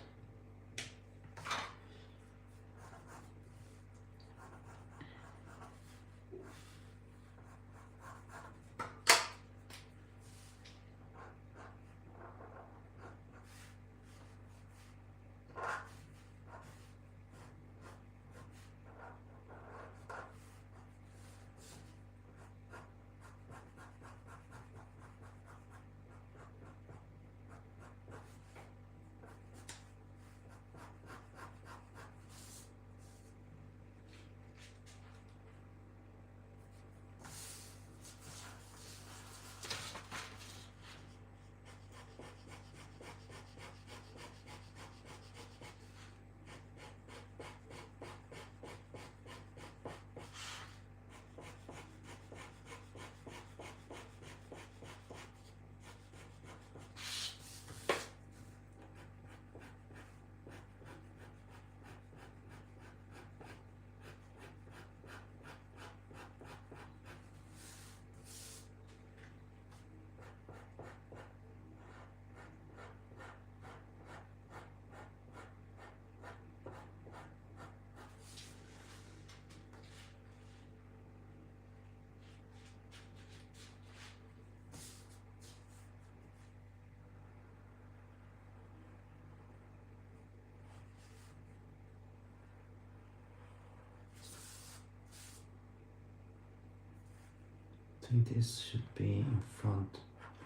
I think this should be in front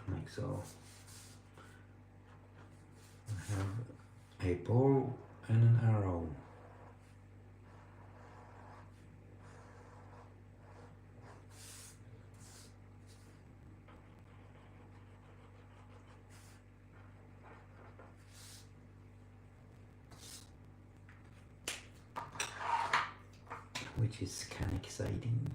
like so. I have a bow and an arrow. Which is kind of exciting.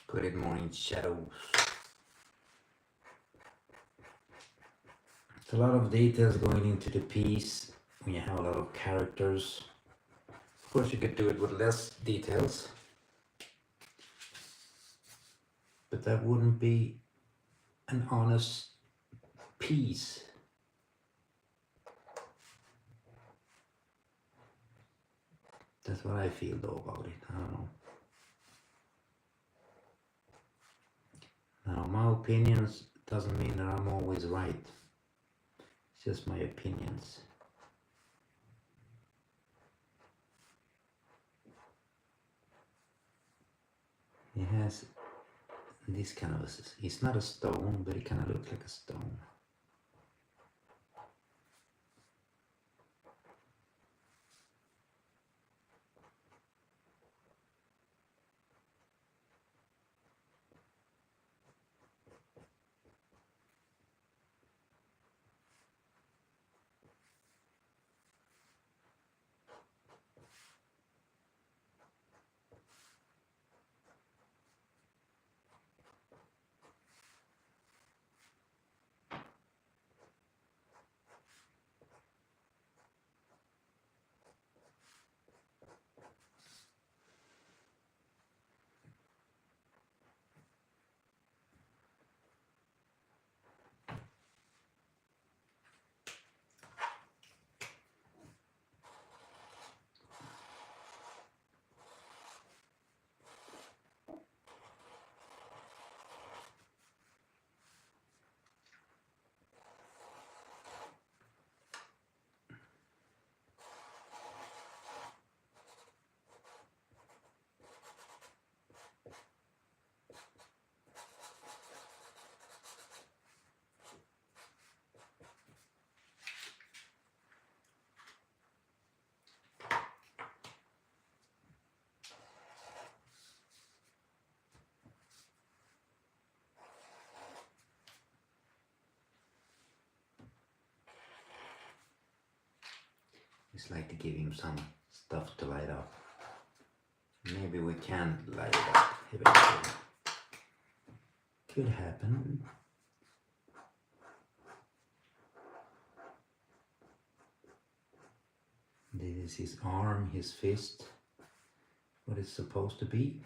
Put it more in shadows. It's a lot of details going into the piece when you have a lot of characters. Of course you could do it with less details, but that wouldn't be an honest piece. That's what I feel though about it. I don't know. Now my opinions doesn't mean that I'm always right. It's just my opinions. It has this kind of, it's not a stone, but it kind of looks like a stone. Just like to give him some stuff to light up. Maybe we can light it up eventually. Could happen. This is his arm, his fist, what it's supposed to be.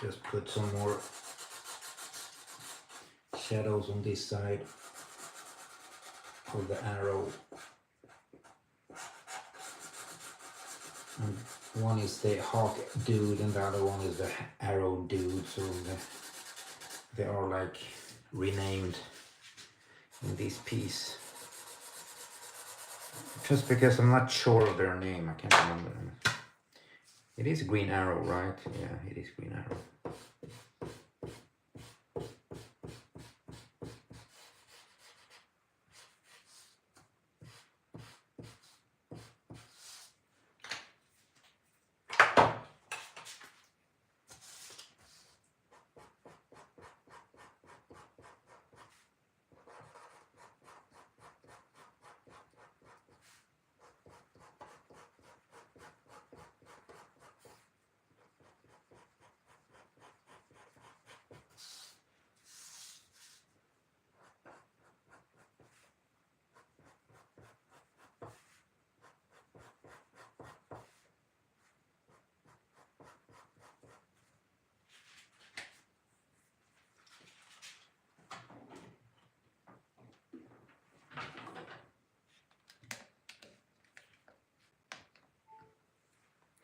Just put some more shadows on this side of the arrow. And one is the hawk dude and the other one is the arrow dude, so they are like renamed in this piece. Just because I'm not sure of their name, I can't remember them. It is Green Arrow, right? Yeah, it is Green Arrow.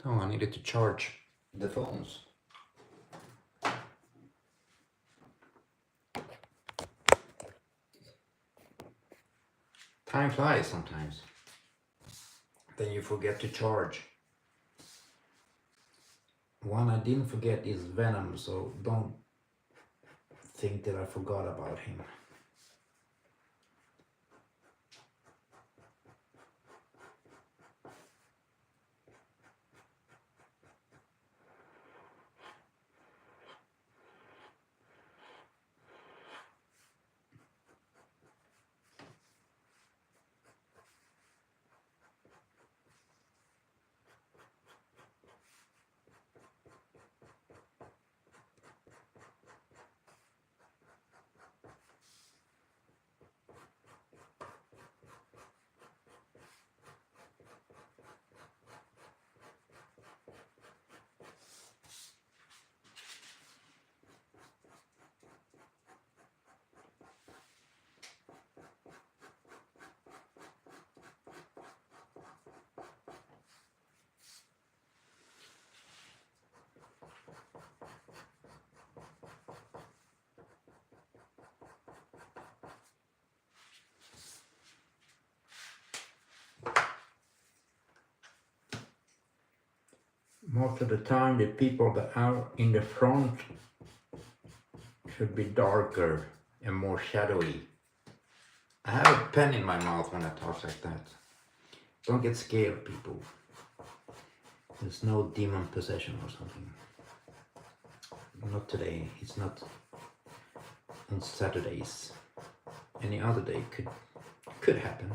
Oh, I needed to charge the phones. Time flies sometimes. Then you forget to charge. One I didn't forget is Venom, so don't think that I forgot about him. Most of the time the people that are in the front should be darker and more shadowy. I have a pen in my mouth when I talk like that. Don't get scared, people. There's no demon possession or something. Not today. It's not on Saturdays. Any other day could happen.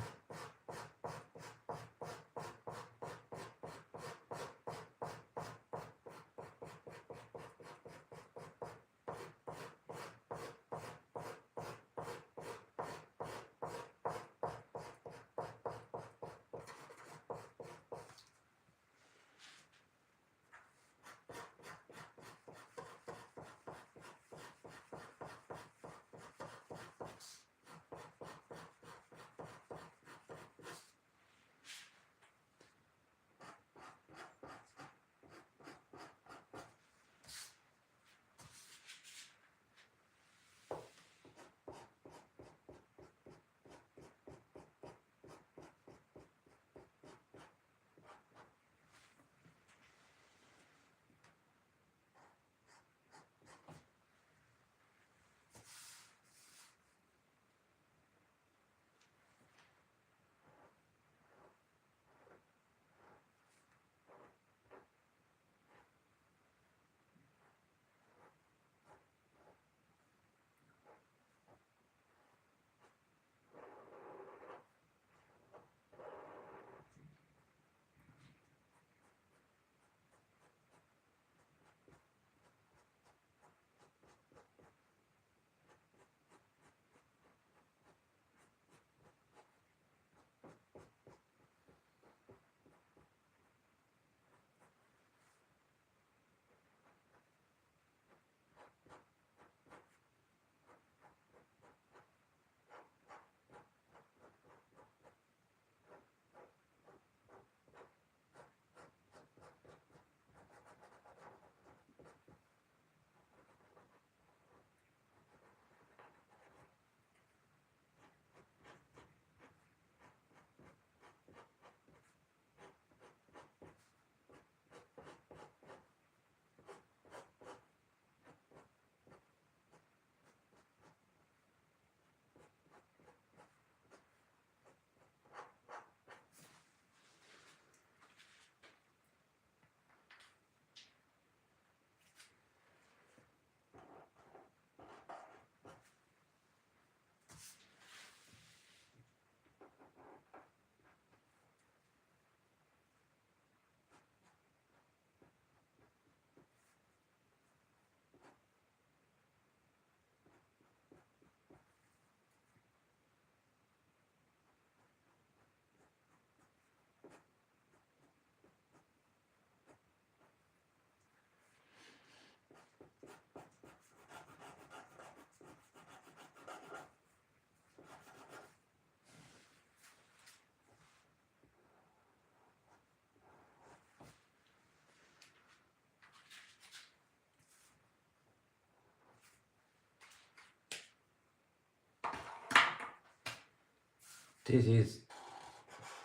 This is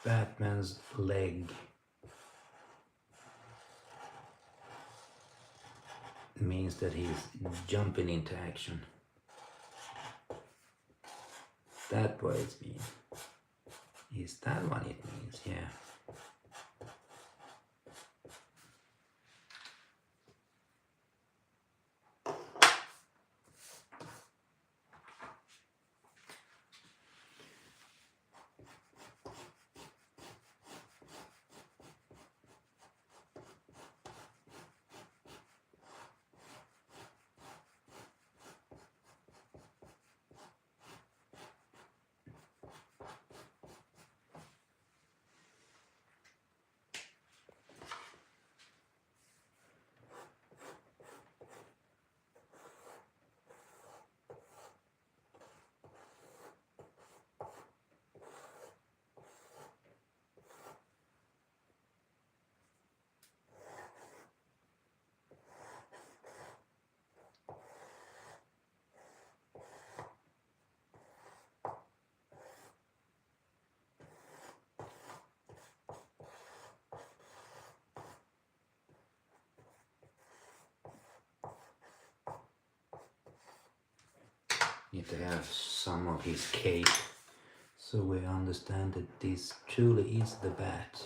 Batman's leg. It means that he's jumping into action. That's what it means. Is that what it means? Yeah. Need to have some of his cape so we understand that this truly is the bat.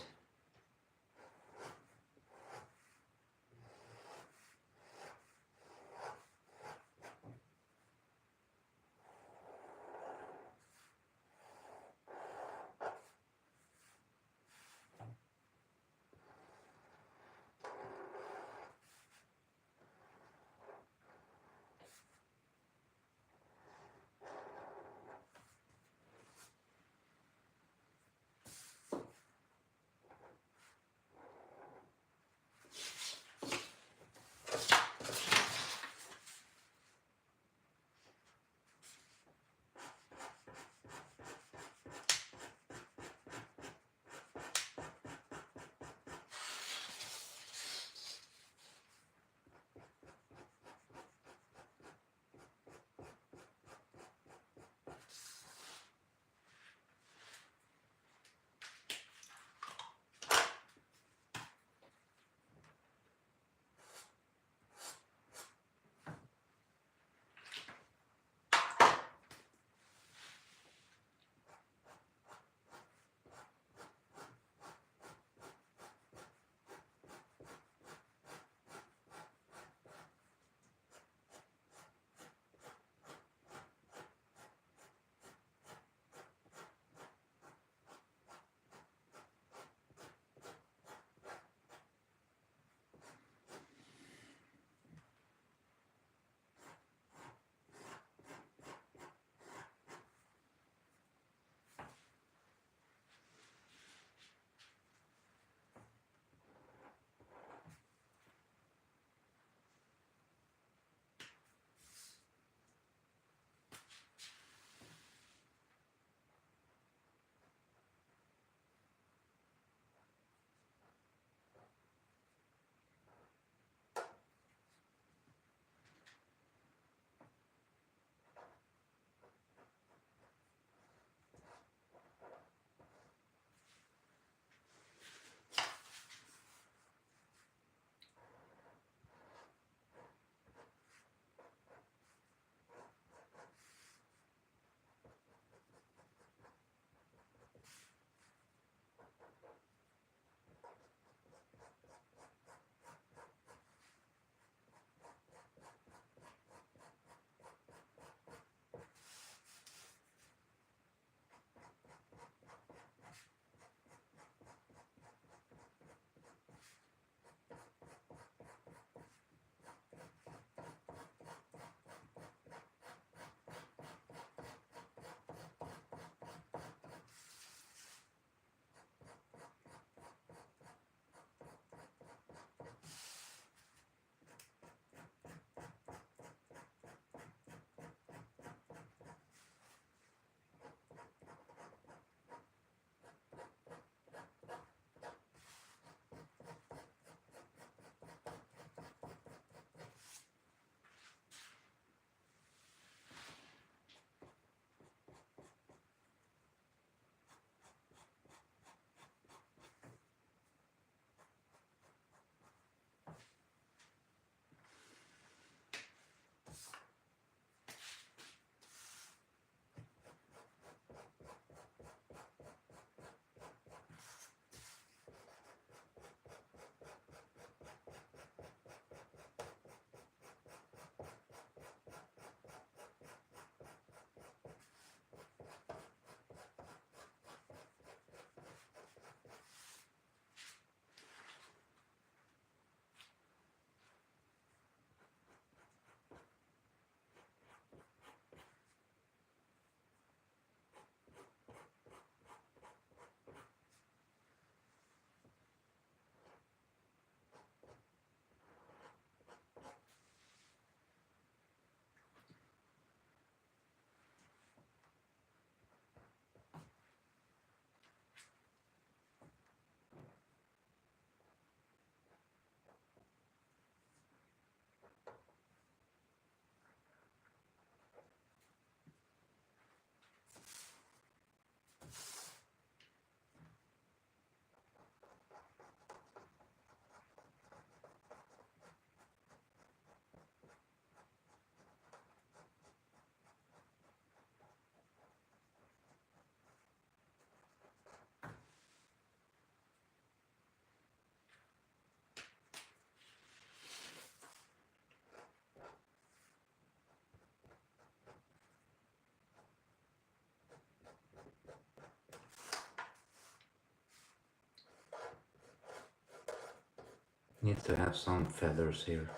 Needs to have some feathers here.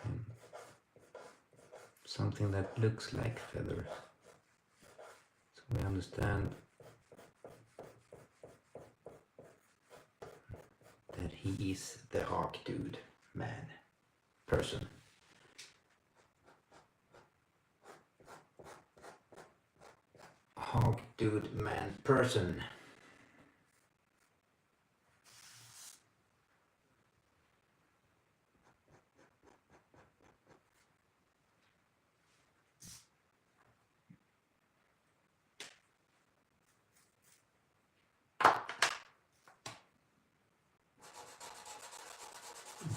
Something that looks like feathers. So we understand that he is the hawk dude, man, person. Hawk dude, man, person.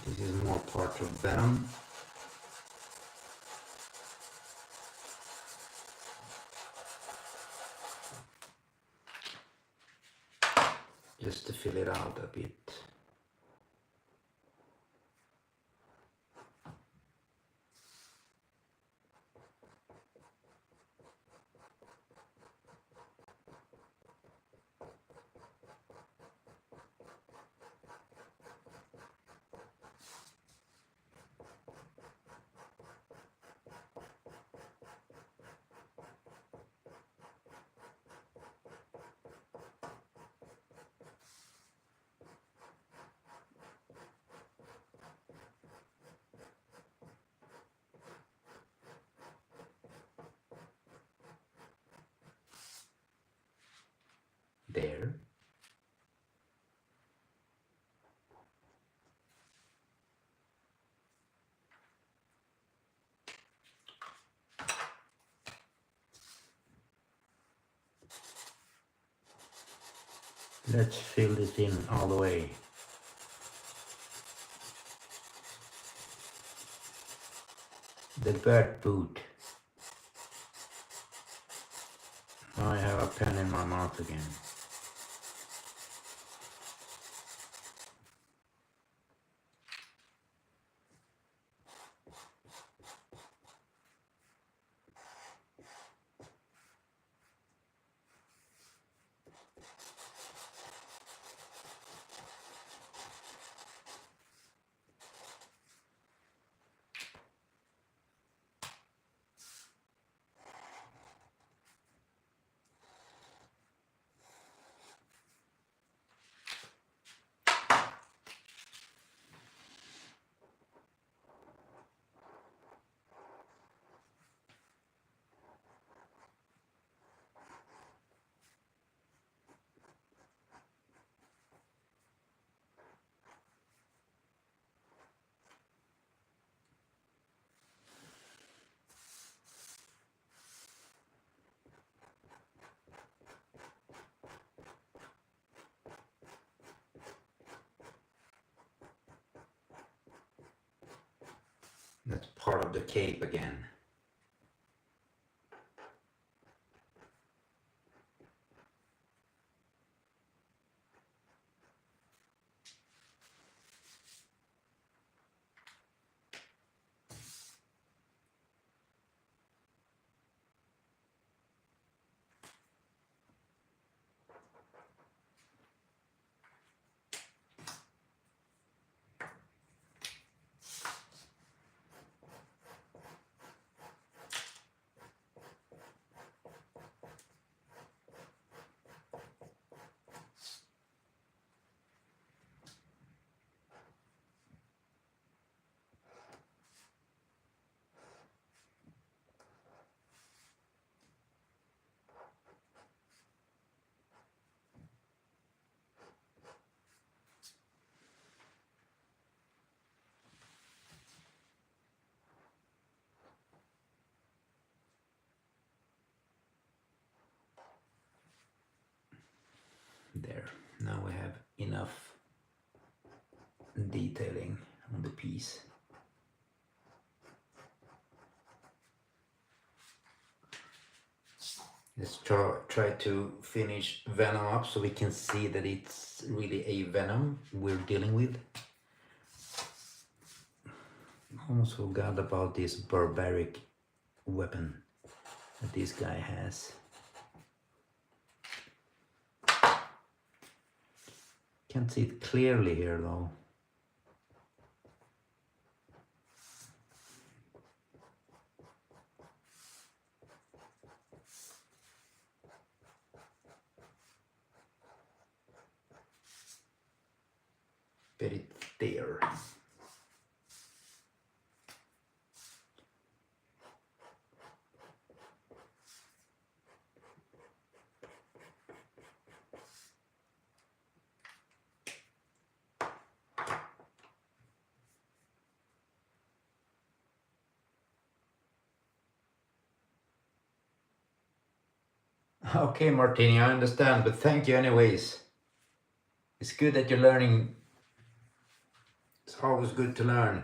This is more part of Venom. Just to fill it out a bit. There. Let's fill this in all the way. The bird boot. I have a pen in my mouth again. That's part of the cape again. There. Now we have enough detailing on the piece. Let's try to finish Venom up so we can see that it's really a Venom we're dealing with. Almost forgot about this barbaric weapon that this guy has. Can't see it clearly here though. get it there. Okay, Martini, I understand, but thank you anyways. It's good that you're learning. It's always good to learn.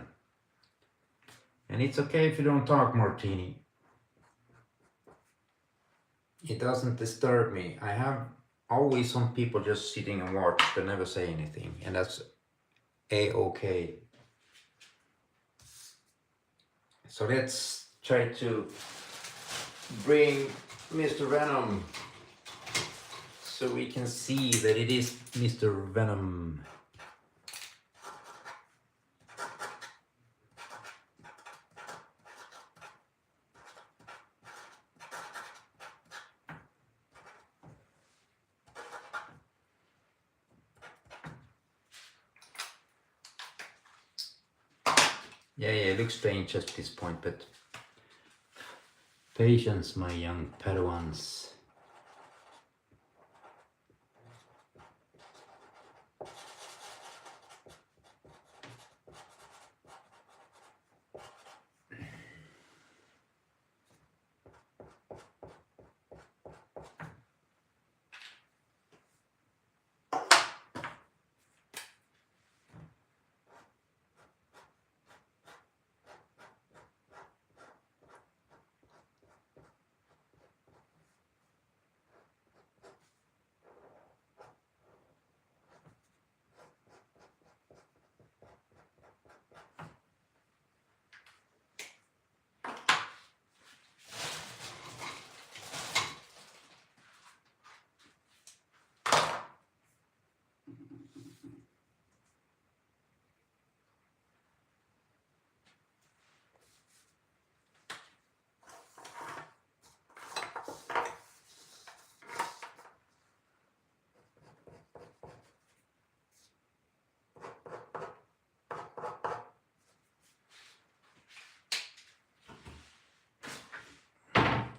And it's okay if you don't talk, Martini. It doesn't disturb me. I have always some people just sitting and watch, but never say anything, and that's a-okay. So let's try to bring Mr. Venom so we can see that it is Mr. Venom. Yeah, it looks strange at this point, but patience, my young Padawans.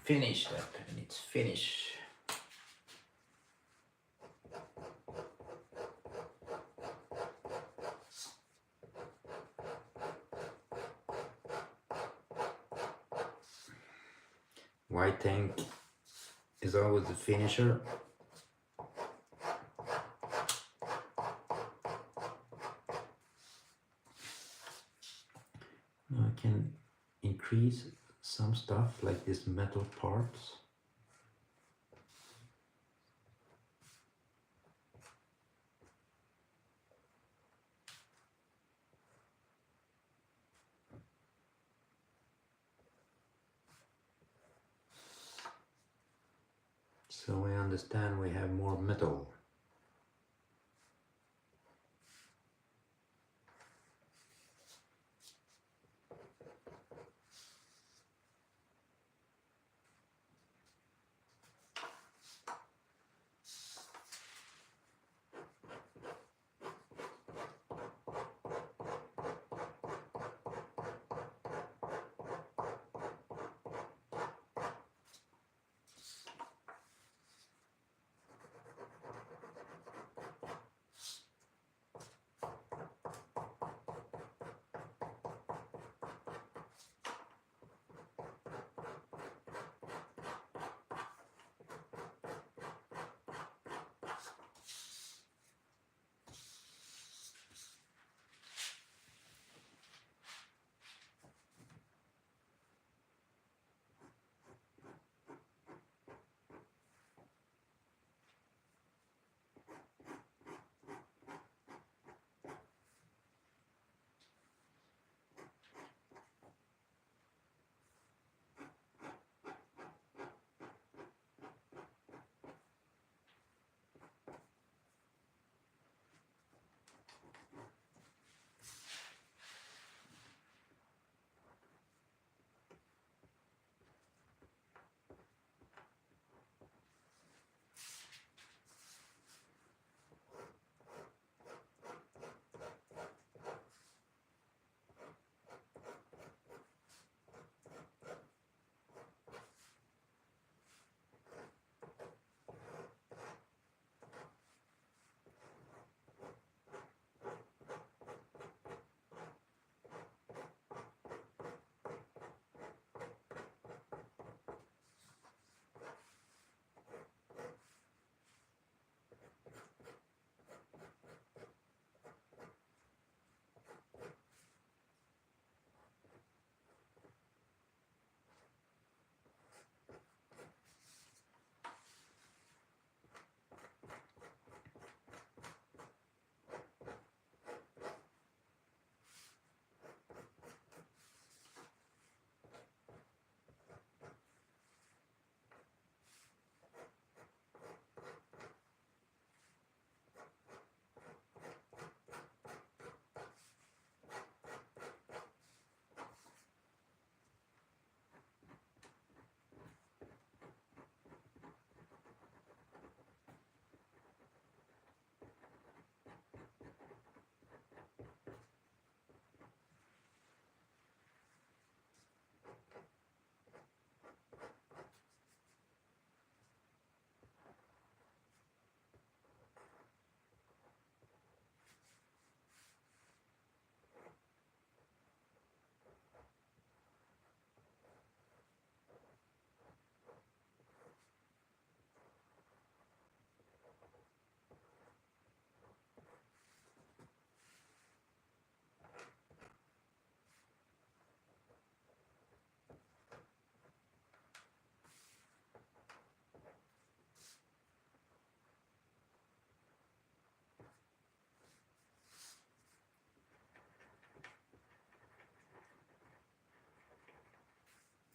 Finish that, and it's finished. White tank is always the finisher. Now I can increase some stuff like these metal parts. So I understand we have more metal.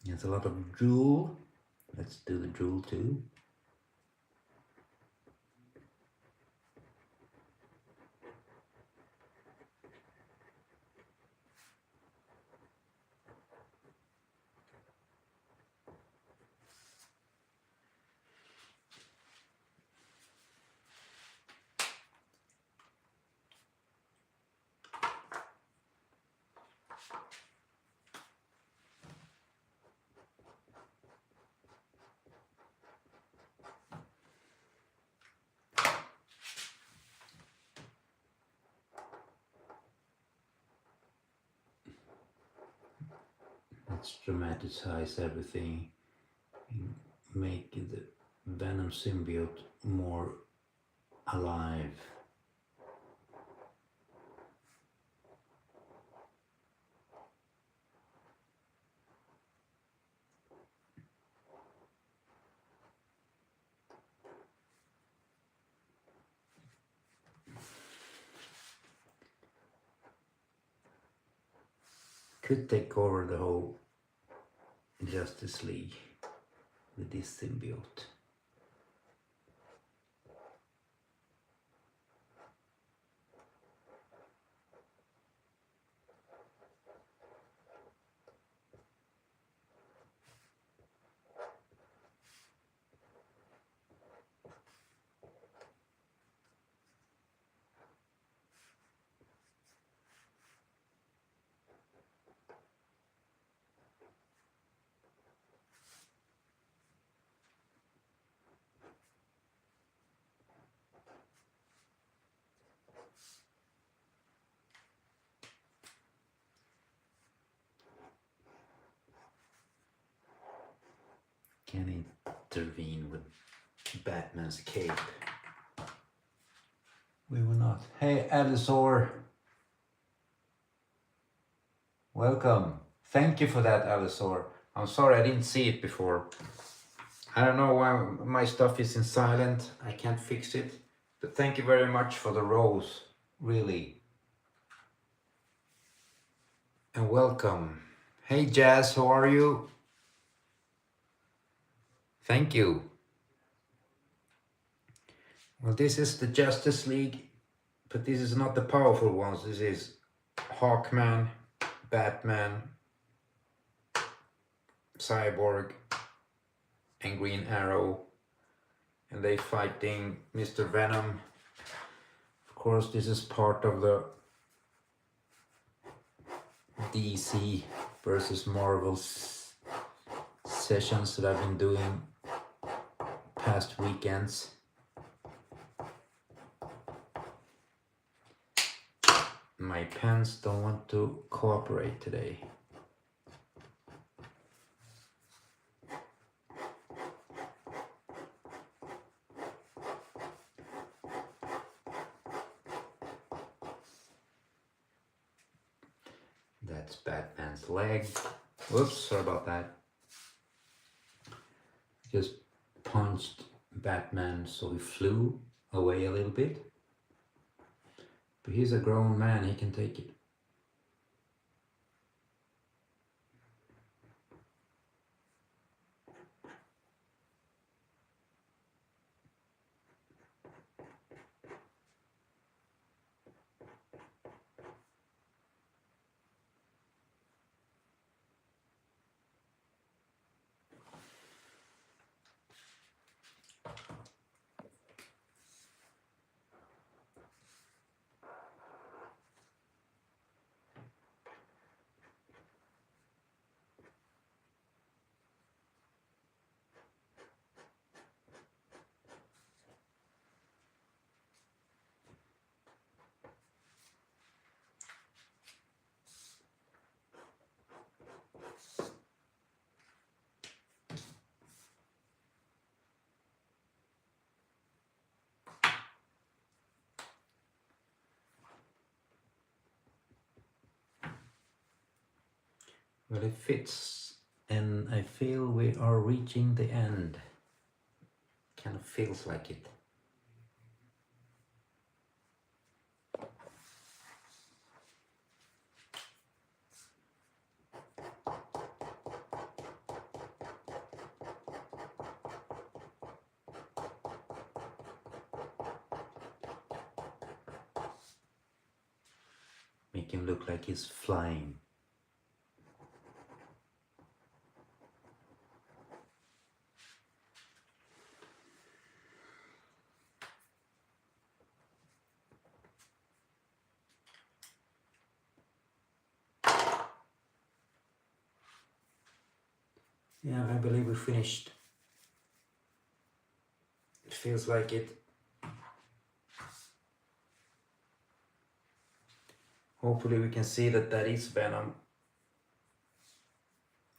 It's a lot of drool. Let's do the drool too. Let's dramatize everything, make the Venom symbiote more alive. Could take over the whole Justice League with this symbiote. Can intervene with Batman's cape. We will not. Hey, Alisor. Welcome. Thank you for that, Alisor. I'm sorry I didn't see it before. I don't know why my stuff is in silent. I can't fix it. But thank you very much for the rose. Really. And welcome. Hey, Jazz, how are you? Thank you. Well, this is the Justice League, but this is not the powerful ones. This is Hawkman, Batman, Cyborg, and Green Arrow. And they fighting Mr. Venom. Of course, this is part of the DC versus Marvel sessions that I've been doing past weekends. My pens don't want to cooperate today. That's Batman's leg. Whoops, sorry about that. Just punched Batman so he flew away a little bit. But he's a grown man, he can take it. Well, it fits, and I feel we are reaching the end. Kind of feels like it. Make him look like he's flying. Yeah, I believe we finished. It feels like it. Hopefully we can see that that is Venom.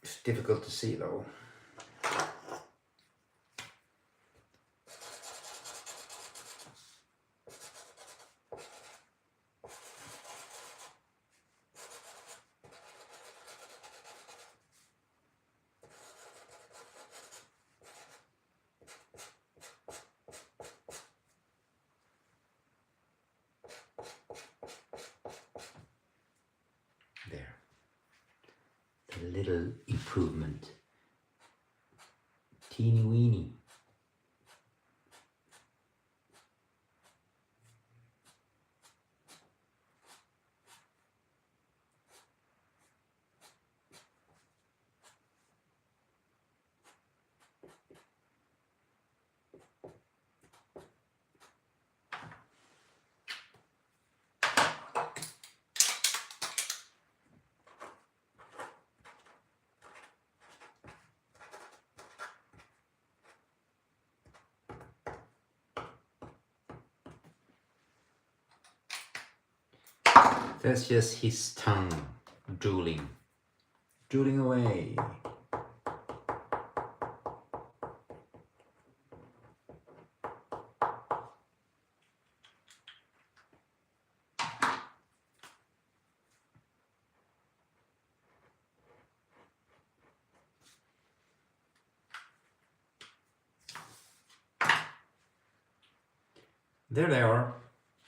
It's difficult to see though. There. A little improvement. Teeny weeny. That's just his tongue drooling. Drooling away. There they are.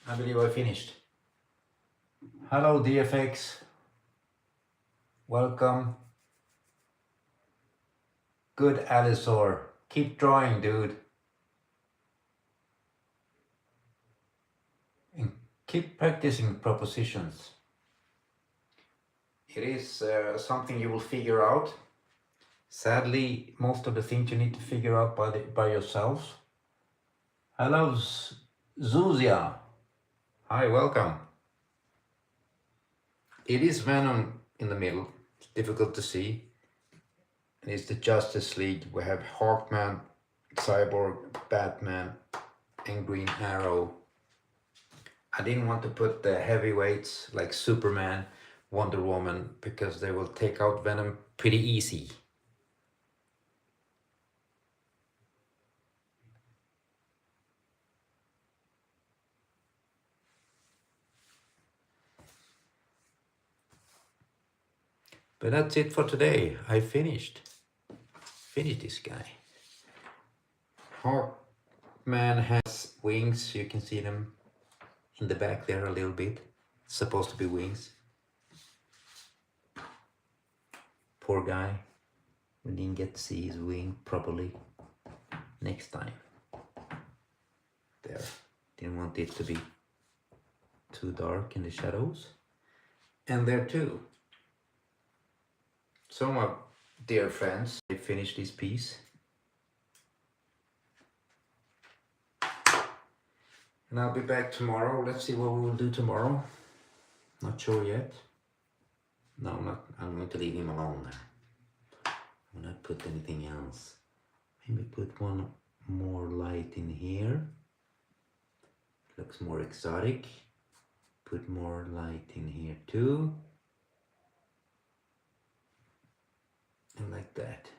I believe I finished. Hello DFX. Welcome. Good Alisor. Keep drawing, dude. And keep practicing propositions. It is something you will figure out. Sadly, most of the things you need to figure out by yourselves. Hello Zuzia. Hi, welcome. It is Venom in the middle. It's difficult to see. And it's the Justice League. We have Hawkman, Cyborg, Batman, and Green Arrow. I didn't want to put the heavyweights like Superman, Wonder Woman, because they will take out Venom pretty easy. But that's it for today. I finished this guy. Hawkman has wings. You can see them in the back there a little bit. It's supposed to be wings. Poor guy. We didn't get to see his wing properly. Next time. There. Didn't want it to be too dark in the shadows. And there too. So my dear friends, I finished this piece. And I'll be back tomorrow. Let's see what we will do tomorrow. Not sure yet. No, I'm going to leave him alone there. I will not put anything else. Maybe put one more light in here. Looks more exotic. Put more light in here too. And like that.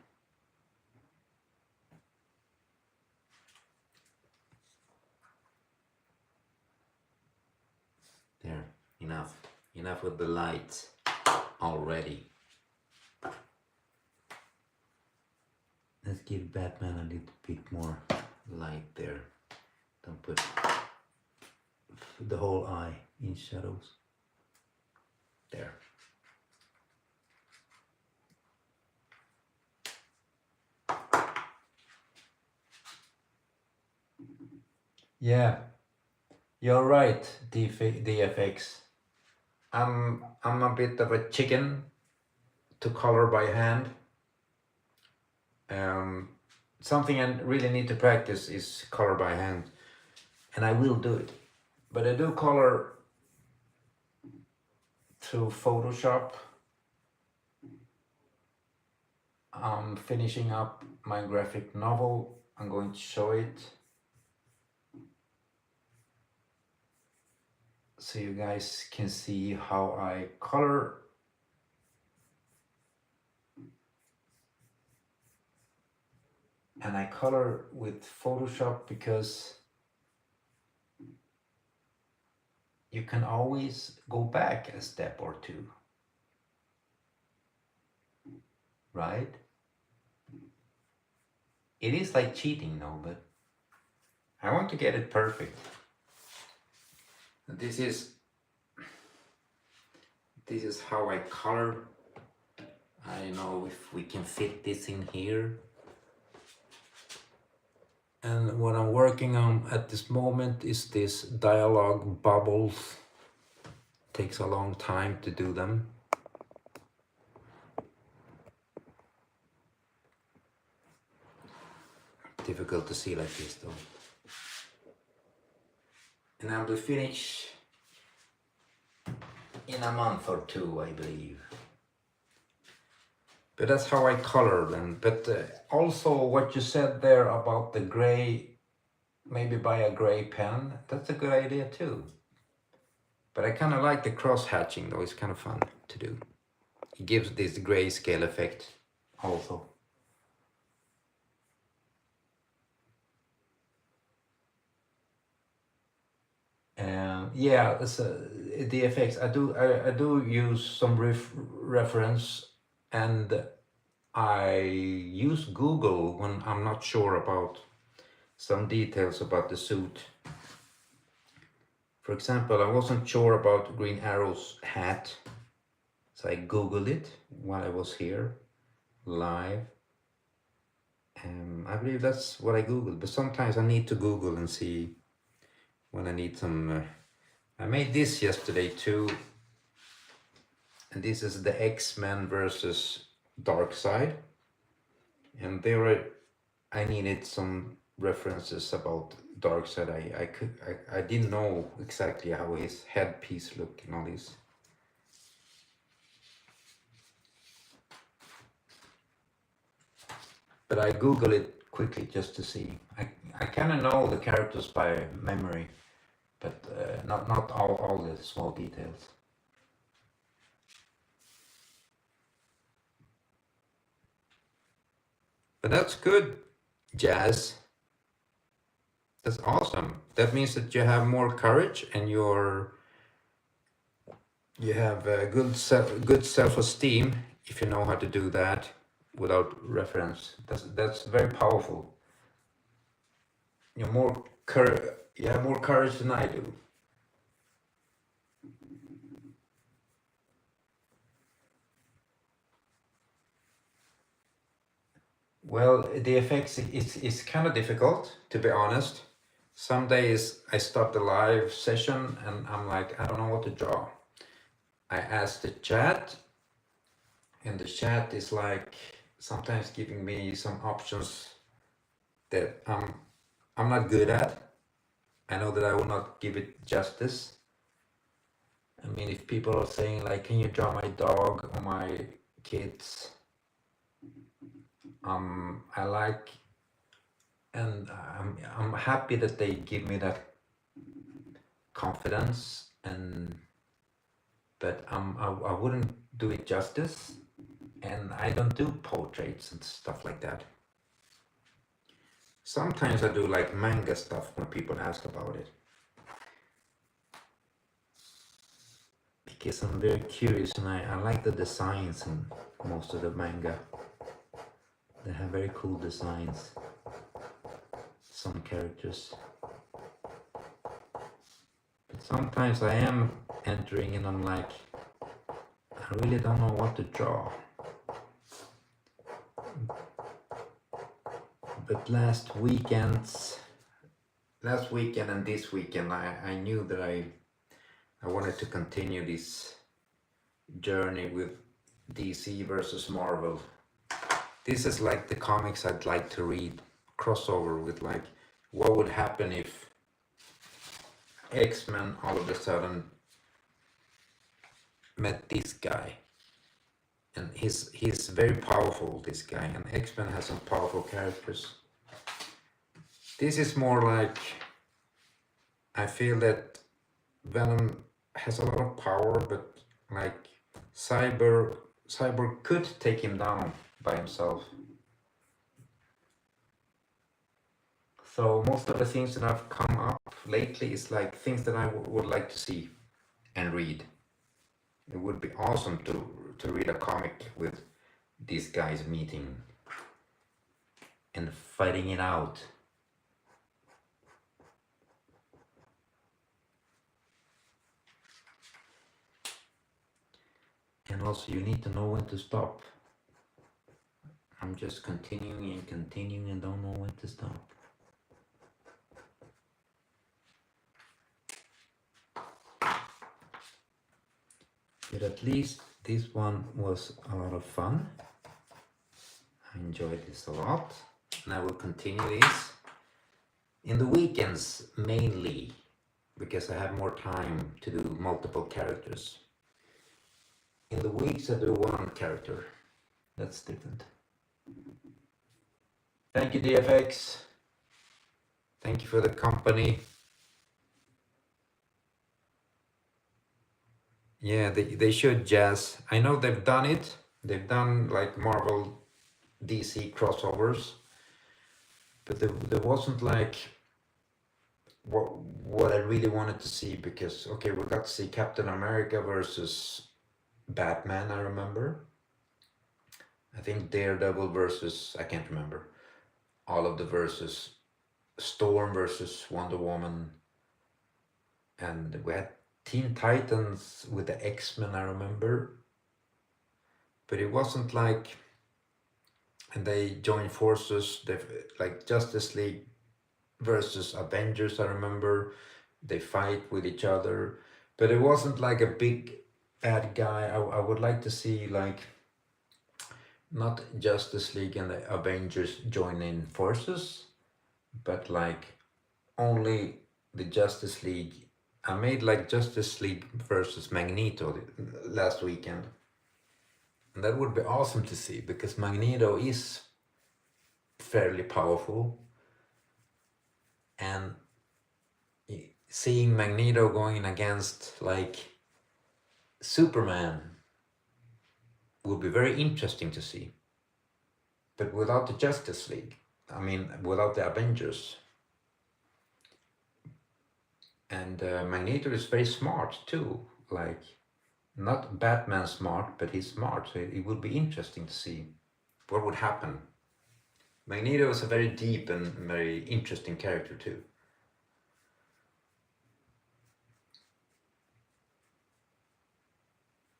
There, enough. Enough with the lights already. Let's give Batman a little bit more light there. Don't put the whole eye in shadows. There. Yeah, you're right, DFX. I'm a bit of a chicken to color by hand. Something I really need to practice is color by hand, and I will do it. But I do color through Photoshop. I'm finishing up my graphic novel. I'm going to show it so you guys can see how I color. And I color with Photoshop because you can always go back a step or two, right? It is like cheating, no, but I want to get it perfect. This is how I color. I don't know if we can fit this in here. And what I'm working on at this moment is this dialogue bubbles. Takes a long time to do them. Difficult to see like this though. And I will finish in a month or two, I believe. But that's how I color them. But also what you said there about the gray, maybe buy a gray pen, that's a good idea too. But I kind of like the cross hatching though, it's kind of fun to do. It gives this grayscale effect also. Yeah, the effects. I do use some reference, and I use Google when I'm not sure about some details about the suit. For example, I wasn't sure about Green Arrow's hat, so I Googled it while I was here live. I believe that's what I Googled, but sometimes I need to Google and see when I need some. I made this yesterday too, and this is the X-Men versus Darkseid, and there I needed some references about Darkseid. I didn't know exactly how his headpiece looked and all this. But I Google it quickly just to see. I kind of know the characters by memory, but not all the small details. But that's good, Jazz. That's awesome. That means that you have more courage and you have good self-esteem if you know how to do that without reference. That's very powerful. You have more courage than I do. Well, the effects is kind of difficult, to be honest. Some days I start the live session and I'm like, I don't know what to draw. I ask the chat, and the chat is like sometimes giving me some options that I'm not good at. I know that I will not give it justice. I mean, if people are saying like, can you draw my dog or my kids? I like, and I'm happy that they give me that confidence, but I wouldn't do it justice, and I don't do portraits and stuff like that. Sometimes I do like manga stuff when people ask about it, because I'm very curious and I like the designs in most of the manga. They have very cool designs, some characters. But sometimes I am entering and I'm like, I really don't know what to draw. But last weekend and this weekend I knew that I wanted to continue this journey with DC versus Marvel. This is like the comics I'd like to read, crossover with like what would happen if X-Men all of a sudden met this guy. And he's very powerful, this guy, and X-Men has some powerful characters. This is more like, I feel that Venom has a lot of power, but like Cyborg could take him down by himself. So most of the things that have come up lately is like things that I would like to see and read. It would be awesome to read a comic with these guys meeting and fighting it out. And also you need to know when to stop. I'm just continuing and continuing and don't know when to stop. But at least this one was a lot of fun. I enjoyed this a lot, and I will continue this in the weekends mainly, because I have more time to do multiple characters. In the weeks I do one character. That's different. Thank you, DFX. Thank you for the company. Yeah, they should, Jazz. I know they've done it. They've done like Marvel DC crossovers, but there wasn't like what I really wanted to see, because okay, we got to see Captain America versus Batman, I remember. I think Daredevil versus, I can't remember, all of the versus, Storm versus Wonder Woman, and we had Teen Titans with the X-Men, I remember, but it wasn't like, and they joined forces, like Justice League versus Avengers, I remember, they fight with each other, but it wasn't like a big bad guy. I would like to see like not Justice League and the Avengers joining forces, but like only the Justice League. I made like Justice League versus Magneto last weekend. And that would be awesome to see, because Magneto is fairly powerful. And seeing Magneto going against like Superman would be very interesting to see. But without the Justice League, I mean, without the Avengers. And Magneto is very smart too, like not Batman smart, but he's smart, so it would be interesting to see what would happen. Magneto is a very deep and very interesting character too.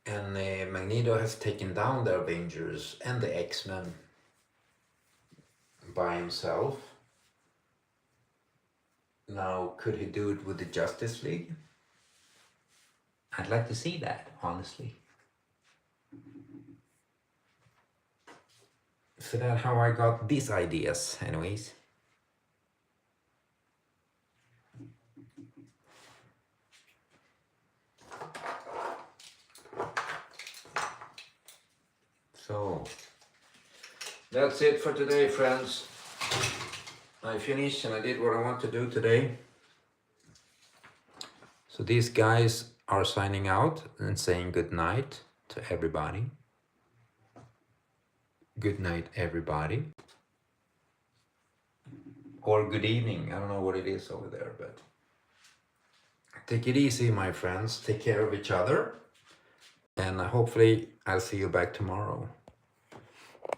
And Magneto has taken down the Avengers and the X-Men by himself. Now, could he do it with the Justice League? I'd like to see that, honestly. So that's how I got these ideas, anyways. So, that's it for today, friends. I finished and I did what I want to do today. So these guys are signing out and saying good night to everybody. Good night, everybody. Or good evening. I don't know what it is over there, but take it easy, my friends. Take care of each other. And hopefully I'll see you back tomorrow.